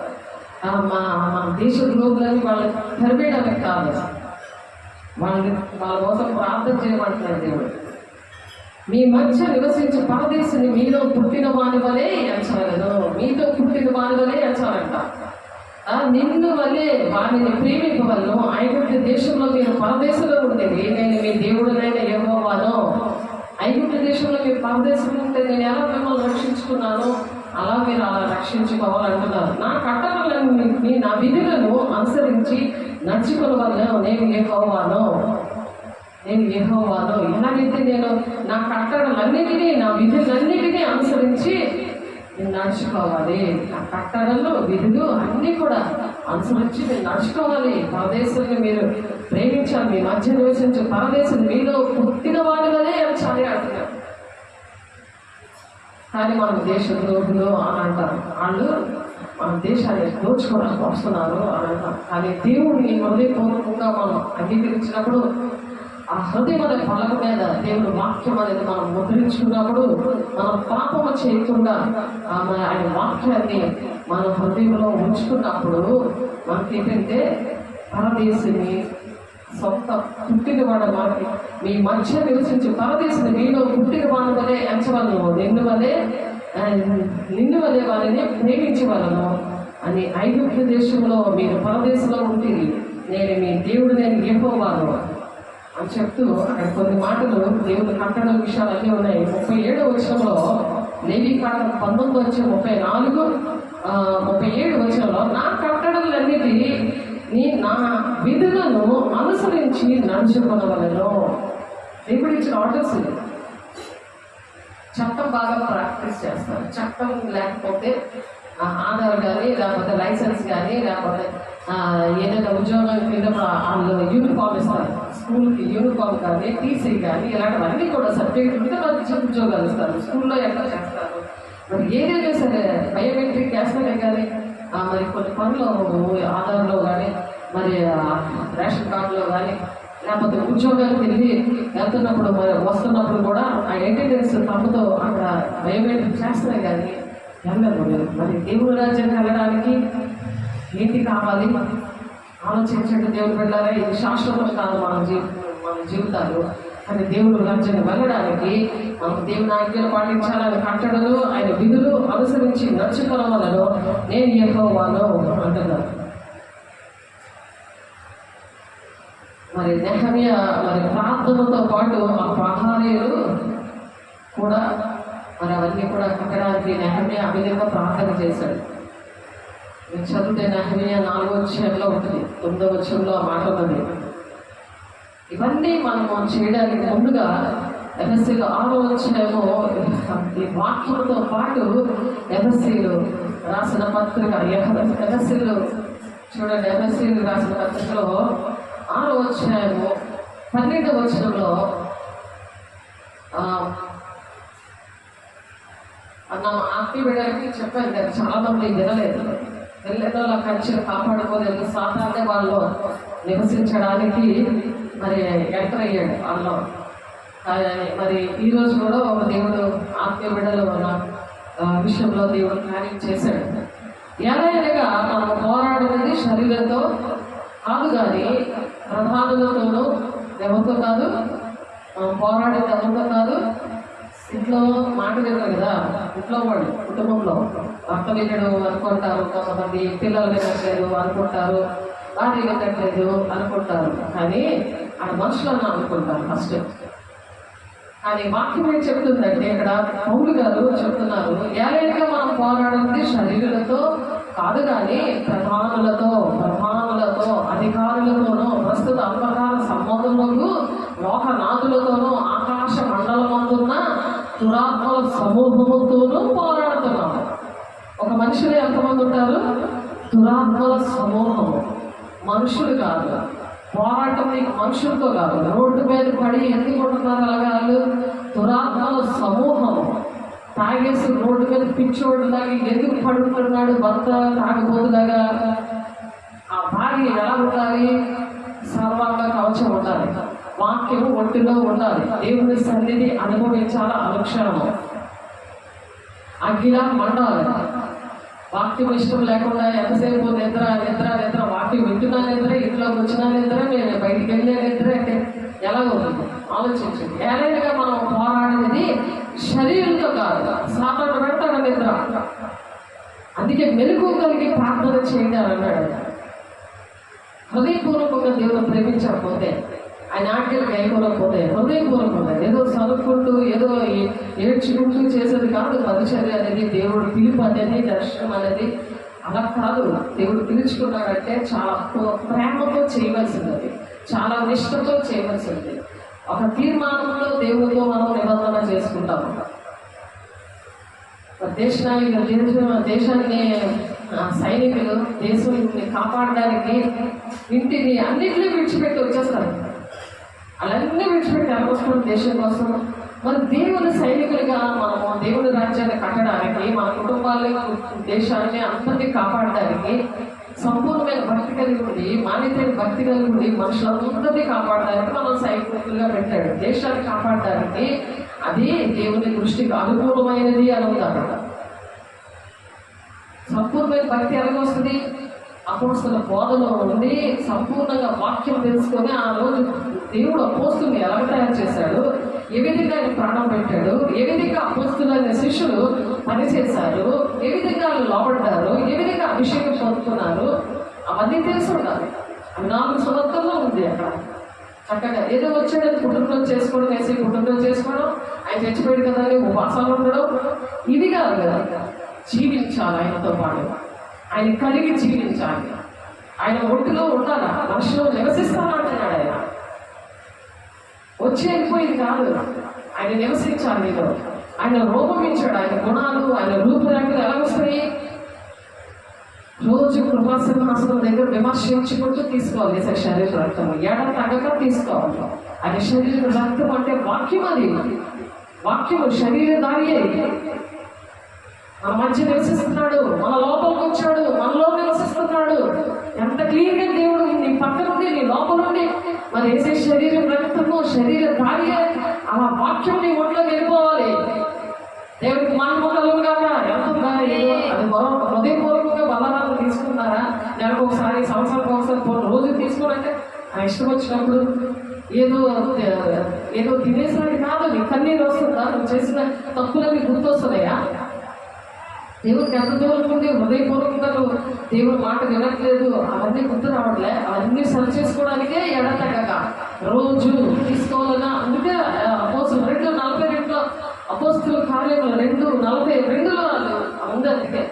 మన దేశ లోపులని వాళ్ళని తరివేయడానికి కాదు, వాళ్ళ కోసం ప్రార్థన చేయమంటున్నాడు దేవుడు. మీ మధ్య నివసించే పరదేశిని మీలో పుట్టిన వాని వలే ఎంచగలను. మీతో పుట్టిన వాని వలే ఎంచాలంట. నిన్ను వలే వారిని ప్రేమింపవలను. ఐగుప్తు దేశంలో మీరు పరదేశంలో ఉండేది, నేను మీ దేవుడునైనా యెహోవాను. ఐగుప్తు దేశంలో మీరు పరదేశంలో ఉంటే నేను ఎలా మిమ్మల్ని రక్షించుకున్నాను, అలా మీరు అలా రక్షించుకోవాలంటున్నారు. నా కట్టడలను నా విధులను అనుసరించి నడుచుకున్న వల్ల నేను యెహోవాను. ఎలాగైతే నేను నా కట్టడలన్నిటినీ నా విధులన్నిటినీ అనుసరించి నేను నడుచుకోవాలి. నా కట్టడలు విధులు అన్నీ కూడా అనుసరించి నేను నడుచుకోవాలి. పరదేశాన్ని మీరు ప్రేమించాలి. మీ మధ్య నివసించే పరదేశం మీలో పుట్టిన వాడి వల్లే చాలా అంటున్నారు. కానీ మన దేశ ద్రోహులు అని అంటారు. వాళ్ళు మన దేశాన్ని దోచుకోవడానికి వస్తున్నారు అని అంటారు. కానీ దేవుడిని హృదయపూర్వకంగా మనం అంగీకరించినప్పుడు ఆ హృదయం అనే పలక మీద దేవుని వాక్యం అనేది మనం ముద్రించుకున్నప్పుడు మనం పాపము చేయకుండా ఆయన వాక్యాన్ని మన హృదయంలో ఉంచుకున్నప్పుడు మనకి ఏంటంటే పరదేశిని సొంత పుట్టిన వాడు మనకి మీ మధ్య నివసించి పరదేశిని మీలో పుట్టిన వాడి వలె ఎంచవలను, నిన్ను వలె వారిని ప్రేమించవలను అని. ఐగుప్తు దేశంలో మీరు పరదేశంలో ఉంటుంది, నేను మీ దేవుడు, నేను యెహోవాను అని చెప్తూ అక్కడ కొన్ని మాటలు దేవుని కట్టడ విషయాలు అన్నీ ఉన్నాయి. 37వ వచనంలో లేవి కాండం 19:34, 37 వచనంలో నా కట్టడలన్నిటి నా విధులను అనుసరించి నడుచుకునవలను. దేవుడు ఇచ్చిన ఆర్డర్స్. చట్టం బాగా ప్రాక్టీస్ చేస్తారు. చట్టం లేకపోతే ఆధార్ కానీ లేకపోతే లైసెన్స్ కానీ లేకపోతే ఏదైనా ఉద్యోగం కింద వాళ్ళు యూనిఫామ్ ఇస్తారు. స్కూల్కి యూనిఫామ్ కానీ టీసీ కానీ ఇలాంటివన్నీ కూడా సర్టిఫికేట్ మీద మంచి ఉద్యోగాలు ఇస్తారు. స్కూల్లో ఎట్లా చేస్తారు. మరి ఏదైనా సరే బయోమెట్రిక్ చేస్తానే కానీ మరి కొన్ని పనులు ఆధార్లో కానీ మరి రేషన్ కార్డులో కానీ లేకపోతే ఉద్యోగానికి వెళ్తున్నప్పుడు మరి వస్తున్నప్పుడు కూడా ఆ అటెండెన్స్ తమ్ముతో అక్కడ బయోమెట్రిక్ చేస్తానే కానీ వెళ్ళదు. మరి దేవుడి రాజ్యానికి వెళ్ళడానికి ఏంటి కావాలి ఆలోచించండి. దేవుడు వెళ్ళారా, ఇది శాశ్వతం కాదు మన జీవితాలు. కానీ దేవుడు రాజ్యాన్ని వెళ్ళడానికి మనం దేవుని ఆజ్ఞలు పాటించాలని కట్టడలు ఆయన విధులు అనుసరించి నడుచుకోవాలను నేను యెహోవాను అంటున్నారు. మరి నెహమ్యా మరి ప్రార్థనతో పాటు ఆ ప్రహారీలు కూడా మరి అవన్నీ కూడా కట్టడానికి నెహమ్యా అభినంగా ప్రార్థన చేశాడు. మీరు చదివితే నెహమ్యా 4వ అధ్యాయంలో ఉంటుంది, 9వ అధ్యాయంలో ఆ మాట ఉన్నది. ఇవన్నీ మనము చేయడానికి ముందుగా ఎఫెసీలు 6వ అధ్యాయము ఈ వాక్యంతో పాటు ఎఫెసీలు రాసిన పత్రిక ఎఫెసీలు చూడండి. ఎఫెసీలు రాసిన పత్రికలో 6వ అధ్యాయము 12వ వచనంలో మనం ఆత్మీయ బిడ్డలకి చెప్పాను కదా, చాలా మంది వినలేదు. వెళ్ళేదో అలా కంచెలు కాపాడుకోలేదు. సాధారణ వాళ్ళు నివసించడానికి మరి ఎంటర్ అయ్యాడు వాళ్ళు. మరి ఈరోజు కూడా ఒక దేవుడు ఆత్మీయ బిడ్డలు విషయంలో దేవుడు కార్యం చేశాడు. ఎలాగనగా మనం పోరాడుతుంది శరీరంతో కాదు, కానీ ప్రధానులతోనూ ఎవరితో కాదు. మనం పోరాడేది ఎవరితో కాదు. ఇంట్లో మాట విన్నారు కదా, ఇంట్లో వాడు కుటుంబంలో భర్త వినడు అనుకుంటారు, కొంతమంది పిల్లలు వినట్లేదు అనుకుంటారు, భార్య వినట్లేదు అనుకుంటారు, కానీ ఆ మనుషులను అనుకుంటారు ఫస్ట్. కానీ వాక్యం ఏం చెప్తుందంటే ఇక్కడ పౌలు గారు చెప్తున్నారు, ఏలైనా మనం పోరాడింది శరీరులతో కాదు, కానీ ప్రధానులతో అధికారులతోనూ ప్రస్తుత అంధకార సంబంధములకు లోకనాథులతోనూ ఆకాశ మండలమందున్న దురాత్మల సమూహముతోనూ పోరాడుతున్నాము. ఒక మనుషులు ఎంతమంది ఉంటారు? దురాత్మల సమూహము. మనుషులు కాదు, పోరాటం నీకు మనుషులతో కాదు. రోడ్డు మీద పడి ఎందుకు ఉంటున్నారు అలాగా? వాళ్ళు దురాత్మల సమూహము. తాగేసి రోడ్డు మీద పిచ్చోడులాగా ఎందుకు పడుకుంటున్నాడు భర్త తాగబోతులాగా? ఆ భార్య ఎలా ఉండాలి? సర్వంగా కవచం ఉండాలి, వాక్యము ఒంటిలో ఉండాలి, దేవుని సన్నిధి అనుభవించాల అనుక్షణము, అగ్గిలా మండాలి. వాక్యం ఇష్టం లేకుండా ఎంతసేపు నిద్ర నిద్ర నిద్ర, వాక్యం వింటున్నా నిద్ర, ఇంట్లోకి వచ్చినా నిద్ర, నేను బయటికి వెళ్ళే నిద్ర అంటే ఎలాగవుతుంది ఆలోచించండి. ఏదైనా మనం పోరాడినది శరీరంతో కాదు, సాధారణ పెడతాడు నిద్ర. అందుకే మెరుగు కలిగి ప్రార్థన చేయండి అన్నాడు. హృదయపూర్వకంగా దేవుడు ప్రేమించకపోతే, ఆయన ఆజ్ఞలు కైకొనకపోతే, హృదయపూర్వకంగా ఏదో చదువుకుంటూ ఏదో ఏడ్చుకుంటూ చేసేది కాదు పరిచర్య అనేది. దేవుడు పిలుపు అనేది, దర్శనం అనేది అలా కాదు. దేవుడు పిలుచుకున్నాడంటే చాలా ప్రేమతో చేయవలసింది, చాలా నిష్ఠతో చేయవలసింది. ఒక తీర్మానంలో దేవుడితో మనం నిబంధన చేసుకుంటాము. దేశాన్ని సైనికులు దేశాన్ని కాపాడడానికి ఇంటిని అన్నింటినీ విడిచిపెట్టి వచ్చేస్తారు. అలాన్నీ విడిచిపెట్టి అనుకోసం దేశం కోసం. మరి దేవుని సైనికులుగా మనము దేవుని రాజ్యాన్ని కట్టడానికి, మన కుటుంబాలని దేశాన్ని అందరినీ కాపాడడానికి సంపూర్ణమైన భక్తి కలిగి ఉండి, మాన్యతైన భక్తి కలిగి ఉండి మనుషులందరినీ కాపాడడానికి మనం సైనికులుగా పెట్టాడు. దేశాన్ని కాపాడడానికి అది దేవుని దృష్టికి అనుకూలమైనది అని ఉంది అక్కడ. సంపూర్ణమైన భక్తి ఎలాగొస్తుంది? అపోస్తుల బోధలో ఉండి సంపూర్ణంగా వాక్యం తెలుసుకొని ఆ రోజు దేవుడు అపోస్తుల్ని ఎలా తయారు చేశాడు, ఏ విధంగా ఆయన ప్రాణం పెట్టాడు, ఏ విధంగా అపోస్తులైన శిష్యులు పనిచేశారు, ఏ విధంగా వాళ్ళు లోపడ్డారు, ఏ విధంగా అభిషేకం పొందుతున్నారు, అవన్నీ తెలిసి ఉండాలి. అవి 4 సంవత్సరాల్లో ఉంది అక్కడ. చక్కగా ఏదో వచ్చాడని కుటుంబం చేసుకోవడం, వేసి కుటుంబం చేసుకోవడం, ఆయన చచ్చిపోయాడు కదా అని ఉపవాసాలు ఉండడం, ఇది కాదు కదా. జీవించాలి ఆయనతో పాటు, ఆయన కలిగి జీవించాలి, ఆయన ఒంటిలో ఉండాలా, మనిషిలో నివసిస్తానంటున్నాడు. ఆయన వచ్చి వెళ్ళిపోయింది కాదు, ఆయన నివసించాలి నీలో. ఆయన రూపమించాడు, ఆయన గుణాలు, ఆయన రూపురేఖలు ఎలా వస్తాయి? రోజు కృపాసింహాసనం దగ్గర విమర్శించుకుంటూ తీసుకోవాలి శరీర రక్తం, ఏడ తగ్గక తీసుకోవాలి. ఆయన శరీర రక్తం అంటే వాక్యం, అది వాక్యము శరీరధారి. మన మధ్య నివసిస్తున్నాడు, మన లోపలికి వచ్చాడు, మనలో నివసిస్తున్నాడు. ఎంత క్లీన్ గా దేవుడు నీ పక్క నుండి, నీ లోపల నుండి మరి వేసే శరీరం రక్తము శరీరధారి. అలా వాక్యం నీ ఒంట్లో వెళ్ళిపోవాలి. దేవుడికి మానముఖలు కాక ఎంత ఏదో అది హృదయపూర్వకంగా బలాలను తీసుకున్నారా? నెలకు ఒకసారి, సంవత్సరానికి ఒకసారి, రోజు తీసుకోవాలంటే ఆ ఇష్టం వచ్చినప్పుడు ఏదో తినేసారి కాదు. నీ కన్నీరు వస్తుందా? నువ్వు చేసిన తప్పులన్నీ గుర్తొస్తున్నాయా? దేవుడికి ఎంత దూరం ఉంది? హృదయపూర్వకంగా నువ్వు దేవుడి మాట వినట్లేదు, అవన్నీ గుర్తు రావట్లే. అవన్నీ సరి చేసుకోవడానికే ఎడతెగక రోజు తీసుకోవాలన్నా. అందుకే అపోస్తులు 2:42 అపోస్తుల కార్యములు 2:42 ఉంది. అందుకే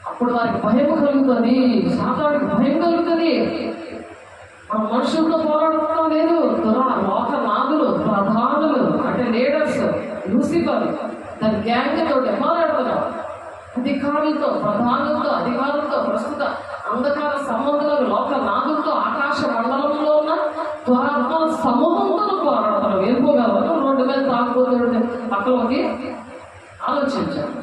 అప్పుడు వారికి భయం కలుగుతుంది, సాతానుడికి భయం కలుగుతుంది. మన మనుషులతో పోరాడటం లేదు, లోకనాథులు, ప్రధానులు అంటే లీడర్స్, లూసిఫర్ దాని గ్యాంగ్ తోటి పోరాడుతున్నాం. అధికారులతో, ప్రధానులతో, అధికారులతో, ప్రస్తుత అంధకార సంబంధాలు, లోకనాథులతో, ఆకాశ మండలంలో ఉన్న దురాత్మల సమూహంతో పోరాడుతున్నాం. వెళ్ళిపోగలరు రోడ్డు మీద తాగుపోతుండే పక్కలోకి. ఆలోచించండి.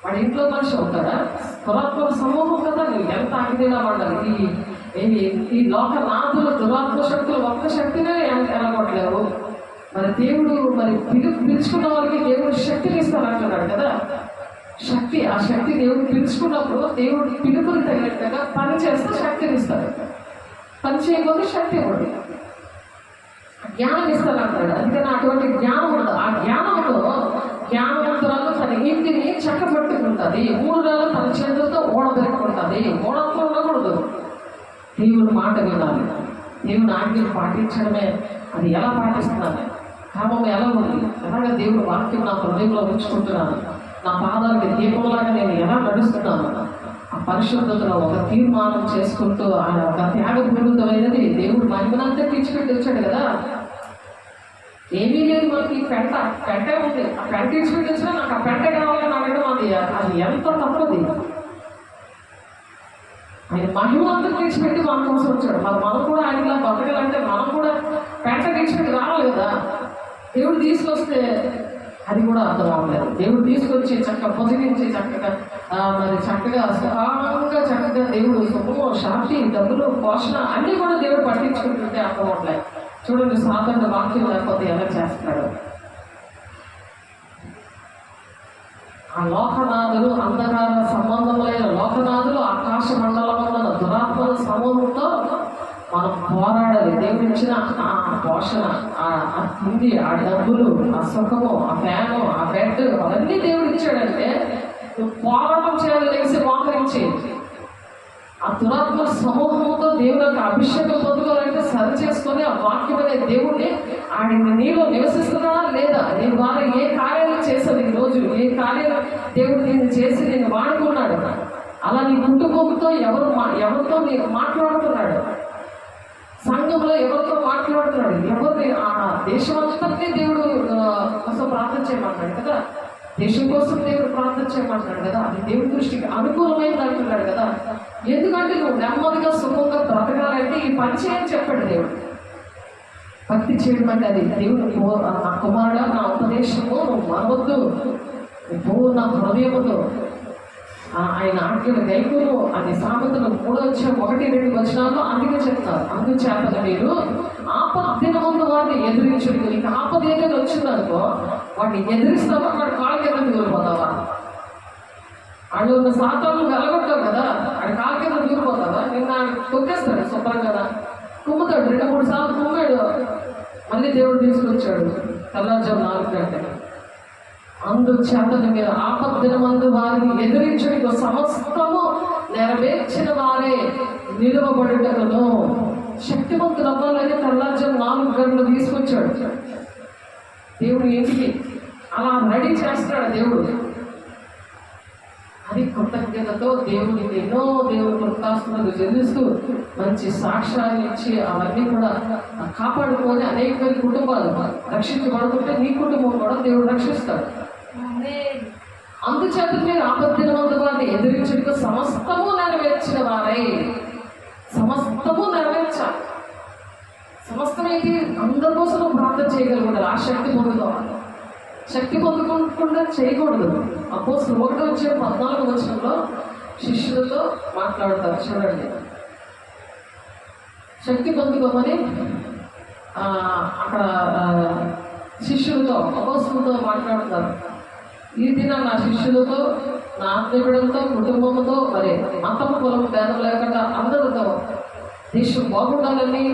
వాడి ఇంట్లో మనిషి అవుతాడా? దురాత్మల సమూహం కదా. ఎంత ఆగితేనా పడాలి? ఈ లోకనాథులు, దురాత్మ శక్తులు ఒక్క శక్తినే ఎలాగొట్టలేవు. మరి దేవుడు మరి పిలుచుకున్న వారికి దేవుడు శక్తిని ఇస్తానంటున్నాడు కదా. శక్తి, ఆ శక్తి దేవుడు పిలుచుకున్నప్పుడు దేవుడు పిలుపుని తగినట్టుగా పని చేస్తే శక్తిని ఇస్తాడు. పని చేయకపోతే శక్తి ఇవ్వడు. జ్ఞానం ఇస్తానంటాడు. అందుకని అటువంటి జ్ఞానం ఉండదు. ఆ జ్ఞానవంతురాలు తన ఇంటిని చక్కబెట్టుకుంటుంది. 3 నెలలు తన చేతులతో ఓడబెట్టుకుంటుంది. ఓడతో ఉండకూడదు. దేవుని మాట వినాలి. దేవుని ఆజ్ఞలు పాటించడమే. అది ఎలా పాటిస్తున్నాను, క్రమం ఎలా ఉంది, ఎలాగ దేవుడు వాక్యం నా హృదయంలో ఉంచుకుంటున్నాను, నా పాదాలకి దీపంలాగా నేను ఎలా నడుస్తున్నాను, ఆ పరిశుద్ధతలో ఒక తీర్మానం చేసుకుంటూ ఆయన ఒక త్యాగపూరితమైనది దేవుడు మహిమనంతా తీర్చిపెట్టి వచ్చాడు కదా. ఏమీ లేదు మనకి. పెంటే ఉంది. ఆ పెంట తీర్చిపెట్టి వచ్చినా నాకు ఆ పెంట కావాలని అడగడం అది ఎంత తప్పది. ఆయన మహిమనంతా తీర్చిపెట్టి మన కోసం వచ్చాడు. మనం కూడా ఆయనలా బతకాలంటే మనం కూడా పెంట తీర్చిపెట్టి రావాలి కదా. దేవుడు తీసుకొస్తే అది కూడా అర్థం అవ్వలేదు. దేవుడు తీసుకొచ్చి చక్కగా పొదిగించి చక్కగా చక్కగా సుఖంగా చక్కగా దేవుడు సుఖము, శాంతి, డబ్బులు, పోషణ అన్నీ కూడా దేవుడు పట్టించుకుంటుంటే అర్థం అవ్వట్లేదు. చూడండి, సాధారణ వాక్యం లేకపోతే ఎలా చేస్తున్నాడు. ఆ లోకనాథులు, అంధకార సంబంధములైన లోకనాథులు, ఆకాశ మండలమున్న దురాత్మల సమూహంతో మనం పోరాడాలి. దేవుడు ఇచ్చిన ఆ పోషణ, ఆ తిండి, ఆ డబ్బులు, ఆ సుఖము, ఆ ఫ్యాను, ఆ బెడ్ అవన్నీ దేవుడు ఇచ్చాడంటే నువ్వు పోరాటం చేయాలి. లేచి మోకరించి ఆ దురాత్మ సమూహంతో దేవుడు యొక్క అభిషేకం పొందుకోవాలంటే సరి చేసుకొని ఆ వాక్యం అనే దేవుడిని ఆయన నీలో నివసిస్తున్నాడా లేదా, నీ ద్వారా ఏ కార్యాలు చేసేది ఈరోజు, ఏ కార్యాలు దేవుడు నేను చేసి నేను వాడుకున్నాడు. అలా నీ కుటుంబంతో ఎవరితో నీకు మాట్లాడుతున్నాడు, సంఘంలో ఎవరితో మాట్లాడుతున్నాడు, ఎవరిని ఆ దేశం అంతటినీ దేవుడు కోసం ప్రార్థన చేయమంటాడు కదా. దేశం కోసం దేవుడు ప్రార్థన చేయమంటున్నాడు కదా. అది దేవుడి దృష్టికి అనుకూలమైంది అంటున్నాడు కదా. ఎందుకంటే నువ్వు నెమ్మదిగా సుఖంగా బ్రతకాలంటే ఈ పని చేయని చెప్పాడు దేవుడు. భక్తి చేయడం అంటే అది దేవుడు నా కుమారుడు నా ఉపదేశము నువ్వు మరవద్దు, పూర్ణ హృదయముతో ఆయన ఆజ్ఞలు గైకును అది సామెతలు 3:1-2 వచనాల్లో అందుకే చెప్తారు. అందుచేత మీరు ఆపద్దినమందు వారిని ఎదిరించుడు. నీకు ఆపద ఏదైనా వచ్చిందనుకో వాడిని ఎదిరిస్తావా, వాడి కాళ్ళ కింద దూరిపోతావా? వాళ్ళు ఉన్న సాతాలను వెళ్ళగొట్టావు కదా, ఆడి కాళ్ళ కింద దూరిపోతావా? నిన్న తొక్కేస్తాడు శుభ్రంగా, కుమ్ముతాడు. 2-3 సార్లు కుమ్మాడు, మళ్ళీ దేవుడు తీసుకొచ్చాడు తెల్లారుజాము 4 గంటలకు. అందుచేత మీరు ఆపద్దినమందు వారిని ఎదిరించుటకు సమస్తము నెరవేర్చిన వారే నిలువబడుటకును శక్తివంతులు అవ్వాలని తెల్లారుజాము 4 గంటలు తీసుకొచ్చాడు దేవుడు ఇంటికి. అలా రెడీ చేస్తాడు దేవుడు. అది కృతజ్ఞతతో దేవుడికి ఎన్నో దేవుడు కృతజ్ఞతలు చెల్లిస్తూ మంచి సాక్ష్యాన్ని ఇచ్చి అవన్నీ కూడా కాపాడుకొని అనేక కుటుంబాలు రక్షించబడుతుంటే నీ కుటుంబం కూడా దేవుడు రక్షిస్తాడు. అందుచేత మీరు ఆపద్దినమందు వారిని ఎదిరించుటకు సమస్తము నెరవేర్చిన వారై. సమస్తము నెరవేర్చాలి. సమస్తం ఏంటి? అందరి కోసం ప్రార్థన చేయగలుగుతారు. ఆ శక్తి పొందుకోవాలి. శక్తి పొందుకోకుండా చేయకూడదు. అపోస్తలులు 1:14 శిష్యులతో మాట్లాడతారు. చూడండి, శక్తి పొందుకోమని అక్కడ శిష్యులతో అపోస్తలులతో మాట్లాడతారు. ఈ దిన నా శిష్యులతో, నా ఆత్మీయులతో, కుటుంబంతో, మరి మతం కులం భేదం లేకుండా అందరితో దేశం బాగుండాలని,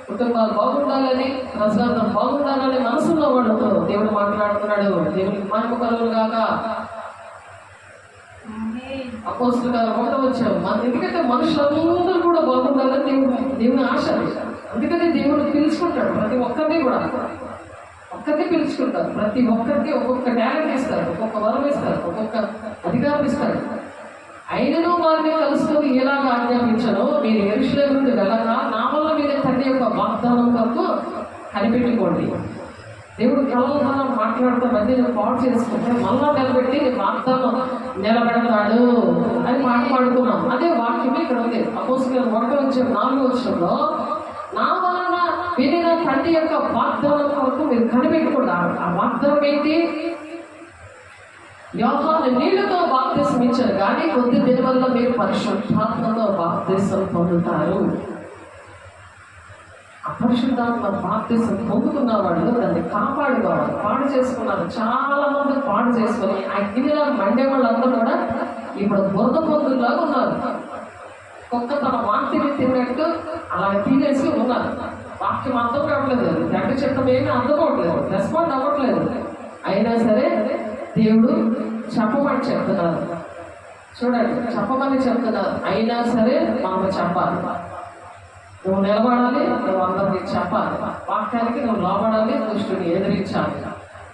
కుటుంబాలు బాగుండాలని, ప్రజలందరూ బాగుండాలని మనసులో వాళ్ళతో దేవుడు మాట్లాడుతున్నాడు. దేవునికి మహిమ కలుగును గాక. అపోస్తలుల కార్యం 1 ఎందుకంటే మనుషులందరూ కూడా బాగుండాలని దేవుని ఆశ. అందుకని దేవుడు పిలుచుకుంటాడు ప్రతి ఒక్కరిని కూడా. ఒక్కరిని పిలుచుకుంటారు. ప్రతి ఒక్కరికి ఒక్కొక్క న్యాయం ఇస్తారు, ఒక్కొక్క వరం ఇస్తారు, ఒక్కొక్క అధికారం ఇస్తారు. అయినను వారిని కలుసుకొని ఎలాగా ఆజ్ఞాపించను, మీరు యెరూషలేము నుండి వెళ్ళగా నా వల్ల మీద తండ్రి యొక్క వాగ్దానం కొరకు కనిపెట్టుకోండి. దేవుడు కలవగా మాట్లాడుతూ మధ్యలో పాడు చేసుకుంటే మళ్ళా నిలబెట్టి వాగ్దానం నిలబెడతాడు అని పాడుకున్నాం. అదే వాక్యమే ఇక్కడ ఉంది. అపోస్తలుల 1:4 నా వలన వినిన తండ్రి యొక్క వాగ్దానం కొరకు మీరు కనిపెట్టుకున్నారు. ఆ వాగ్దానం ఏంటి? యోహాను నీళ్లతో బాప్తిసం ఇచ్చారు, కానీ కొద్ది దిన వల్ల మీరు పరిశుద్ధాత్మతో బాప్తిసం పొందుతారు. అపరిశుద్ధాత్మ బాప్తిసం పొందుకున్న వాళ్ళు దాన్ని కాపాడుకోవాలి. పాడు చేసుకున్నారు. చాలా మంది పాడు చేసుకొని అగ్నిలా మండే వాళ్ళందరూ కూడా ఇప్పుడు బురద పొందులాగా ఉన్నారు. కుక్క తన వాంతిని తిన్నట్టు అలా తినేసి ఉన్నారు. వాక్యం అర్థం కావట్లేదు, గడ్డ చిత్తం ఏమీ అర్థం అవ్వట్లేదు, రెస్పాండ్ అవ్వట్లేదు. అయినా సరే దేవుడు చెప్పమని చెప్తున్నారు. చూడండి, చెప్పమని చెప్తున్నారు. అయినా సరే మనం చెప్పాలి. నువ్వు నిలబడాలి, నువ్వు అందరికీ చెప్పాలి. వాక్యానికి నువ్వు లోబడాలి, దుష్టుని ఎదిరించాలి.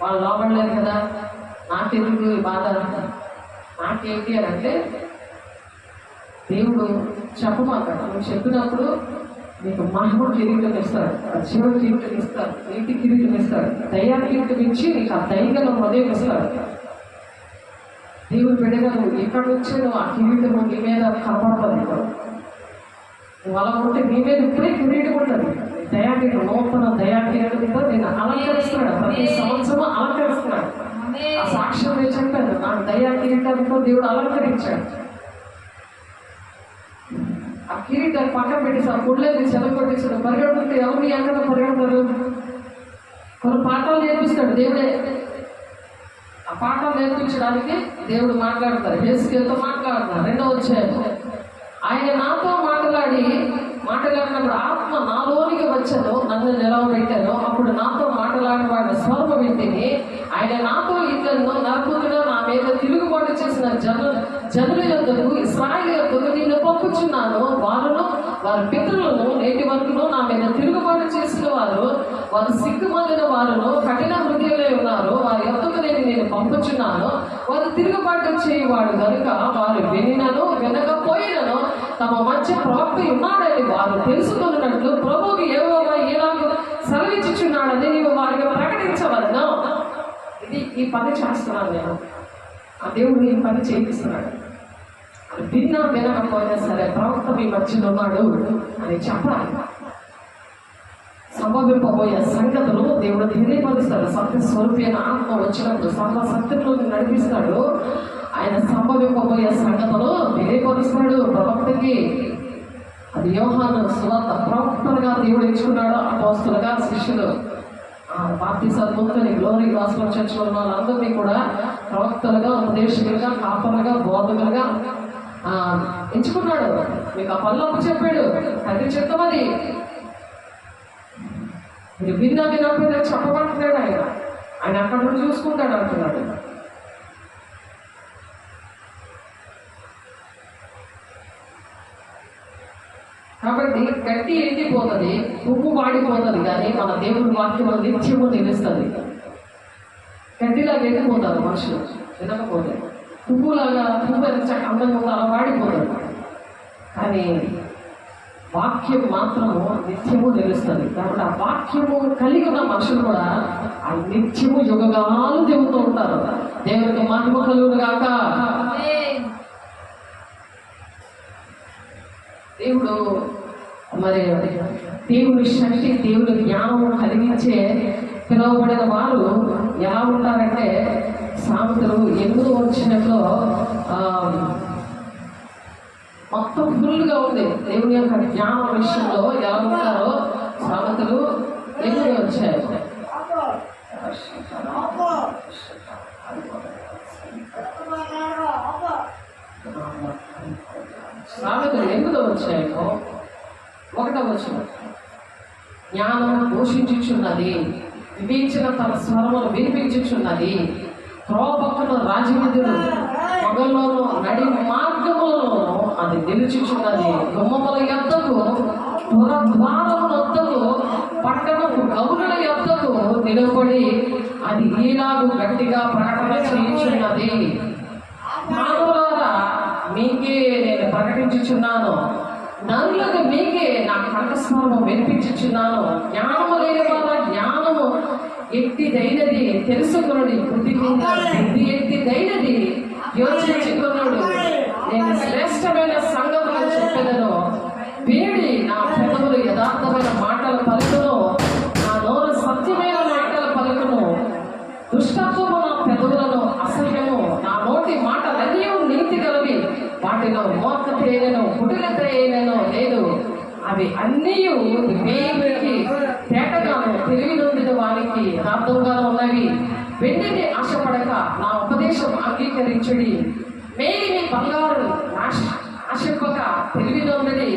వాళ్ళు లోబడలేదు కదా, నాకెందుకు ఈ బాధ, నాకేంటి అని అంటే దేవుడు చెప్పమంటాడు. నువ్వు చెప్పినప్పుడు నీకు మహిమ కిరీటం ఇస్తాడు, జీవ కిరీటం ఇస్తాడు, నీటి కిరీటం ఇస్తాడు, దయా కిరీటం ఇచ్చి నీకు ఆ దైగల హృదయం ఇస్తాడు. దేవుడు బిడ్డగా నువ్వు ఎక్కడి నుంచే నువ్వు ఆ కిరీటము నీ మీద కనపడతావు. నువ్వు అలా ఉంటే నీ మీద ఇప్పుడే కిరీటం ఉంటుంది. దయాకిరీటం, నూతన దయాకిరీటంతో నేను అలంకరిస్తున్నాడు. ప్రతి సంవత్సరం అలంకరిస్తున్నాడు. ఆ సాక్ష్యం నేను చెప్పాను, నాకు దయాకిరీటంతో దేవుడు అలంకరించాడు. ఆ కిరీటాన్ని పక్కన పెట్టేసి ఆ గుళ్ళని చెలకొట్టేసాడు. పరిగెడుతుంటే ఎవరు ఎక్కడ పరిగెడతారు? కొన్ని పాఠాలు నేర్పిస్తాడు దేవుడే. ఆ పాఠాలు నేర్పించడానికి దేవుడు మాట్లాడతారు. హెస్కేల్తో మాట్లాడతారు. 2వ అధ్యాయం ఆయన నాతో మాట్లాడినప్పుడు ఆత్మ నాలోనికి వచ్చాను, నన్ను నిలవబెట్టాను. అప్పుడు నాతో మాట్లాడిన వాడిని స్వరమ వింటిని. ఆయన నాతో ఇట్లను నరపుతున్నా నా మీద తిరుగుబాటు చేసిన జనుల యొద్దకు ఇశ్రాయేలు యొద్దకు నిన్ను పంపుచున్నాను. వారి పితరులను నేటి వరకును నా మీద తిరుగుబాటు చేసిన వారు సిగ్గుమాలిన వారును కఠిన హృదయులై ఉన్నారు. వారి యొద్దకు నేను పంపుచున్నాను. వారు తిరుగుబాటు చేయవాడు కనుక వారు వినకపోయినను తమ మధ్య ప్రవక్త ఉన్నాడని వారు తెలుసుకున్నట్లు ప్రభువుకి యెహోవా ఇలాగ సెలవిచ్చుచున్నాడని నీవు వారికి ప్రకటించవలను. ఈ పని చేస్తున్నాను నేను. ఆ దేవుడు ఈ పని చేయిస్తున్నాడు. వినకపోయినా సరే ప్రవక్త మీ మధ్యలో ఉన్నాడు అని చెప్పాలి. సంభవింపబోయే సంగతులు దేవుడు తెలియపరుస్తాడు. సత్య స్వరూపైన ఆత్మ వచ్చినప్పుడు సత్యంలోకి నడిపిస్తాడు. ఆయన సంభవింపబోయే సంగతులు తెలియపరుస్తాడు ప్రవక్తకి. అది యోహాను సువార్త ప్రవక్తలుగా దేవుడు ఎంచుకున్నాడు. అపోస్తలుగా శిష్యులు బాప్టిజం పొందుకొని గ్లోరీ గాస్పెల్ చర్చ్లో ఉన్న వాళ్ళందరినీ కూడా ప్రవక్తలుగా, ఉపదేశకులుగా, కాపరులుగా, బోధకులుగా ఎంచుకున్నాడు. మీకు ఆ పనులు చెప్పాడు. అది చెప్తామని మీరు వినకపోతే చెప్పమంటున్నాడు. ఆయన అక్కడ నుండి చూసుకుంటాడు అంటున్నాడు. కాబట్టి గట్టి ఎండిపోతుంది, పువ్వు వాడిపోతుంది, కానీ మన దేవుడి వాక్యం నిత్యము నిలుస్తుంది. గట్టిలాగా ఎండిపోతారు మనుషులు వినకపోతే. పువ్వు ఎంత అందంగా ఉందో అలా వాడిపోతారు. కానీ వాక్యం మాత్రము నిత్యము నిలుస్తుంది. కాబట్టి ఆ వాక్యము కలిగి ఉన్న మనుషులు కూడా ఆ నిత్యము యుగగాలు చెబుతూ ఉంటారు. దేవుడికి మహిమ కలుగును గాక. దేవుడు మరి దేవుని శక్తి, దేవుని జ్ఞానము కలిగించే పిలువబడిన వారు ఎలా ఉంటారంటే, సామెతలు 8వ వచనంలో మొత్తం ఫుల్గా ఉంది. దేవుని యొక్క జ్ఞానం విషయంలో ఎలా ఉంటారో సామెతలు 8వ అధ్యాయం సామెతలు 8వ అధ్యాయము 1వ వచనం. జ్ఞానం పోషించుచున్నది, వివేచన తన స్వరమును వినిపించుచున్నది. త్రోపక్కను రాజవీధులు పగల్లోనూ నడి మార్గములలోనూ అది నిలుచుచున్నది. గుమ్మముల యొద్దకు, పురద్వారముల యొద్దకు, పట్టణపు గౌరుల యొద్దకు నిలబడి అది ఈలాగు గట్టిగా ప్రకటన చేయుచున్నది. మానవులారా, మీకే నేను ప్రకటించుచున్నాను, నరులకు మీకే నా కంఠస్వరము వినిపించుచున్నాను. జ్ఞానము లేని వాళ్ళ జ్ఞానము ఎట్టిదైనది తెలుసుకున్నది, బుద్ధి ఎట్టిదైనది యోచించుకున్నాడు. నేను శ్రేష్టమైన సంగతులను చెప్పెదను. వీడి నా పెదవులు యథార్థమైన మాటలు పలుకును, నా నోరు సత్యమైన మాటలు పలుకును. దుష్టత్వము నా పెదవులను అసహ్యము, నా నోటి మాటలన్నీ నీతి గలవి. వాటిలో మోత తేనెను, పుడుల తేనెను లేదు. అవి అన్నీ దేవుడికి తేటగాను, తెలివి నొందిన వారికి అర్థంగా ఉన్నవి. వెండిని ఆశపడక నా ఉపదేశం అంగీకరించుడి. మేలిని బంగారు ఆశింపక తెలివి నొందిడి.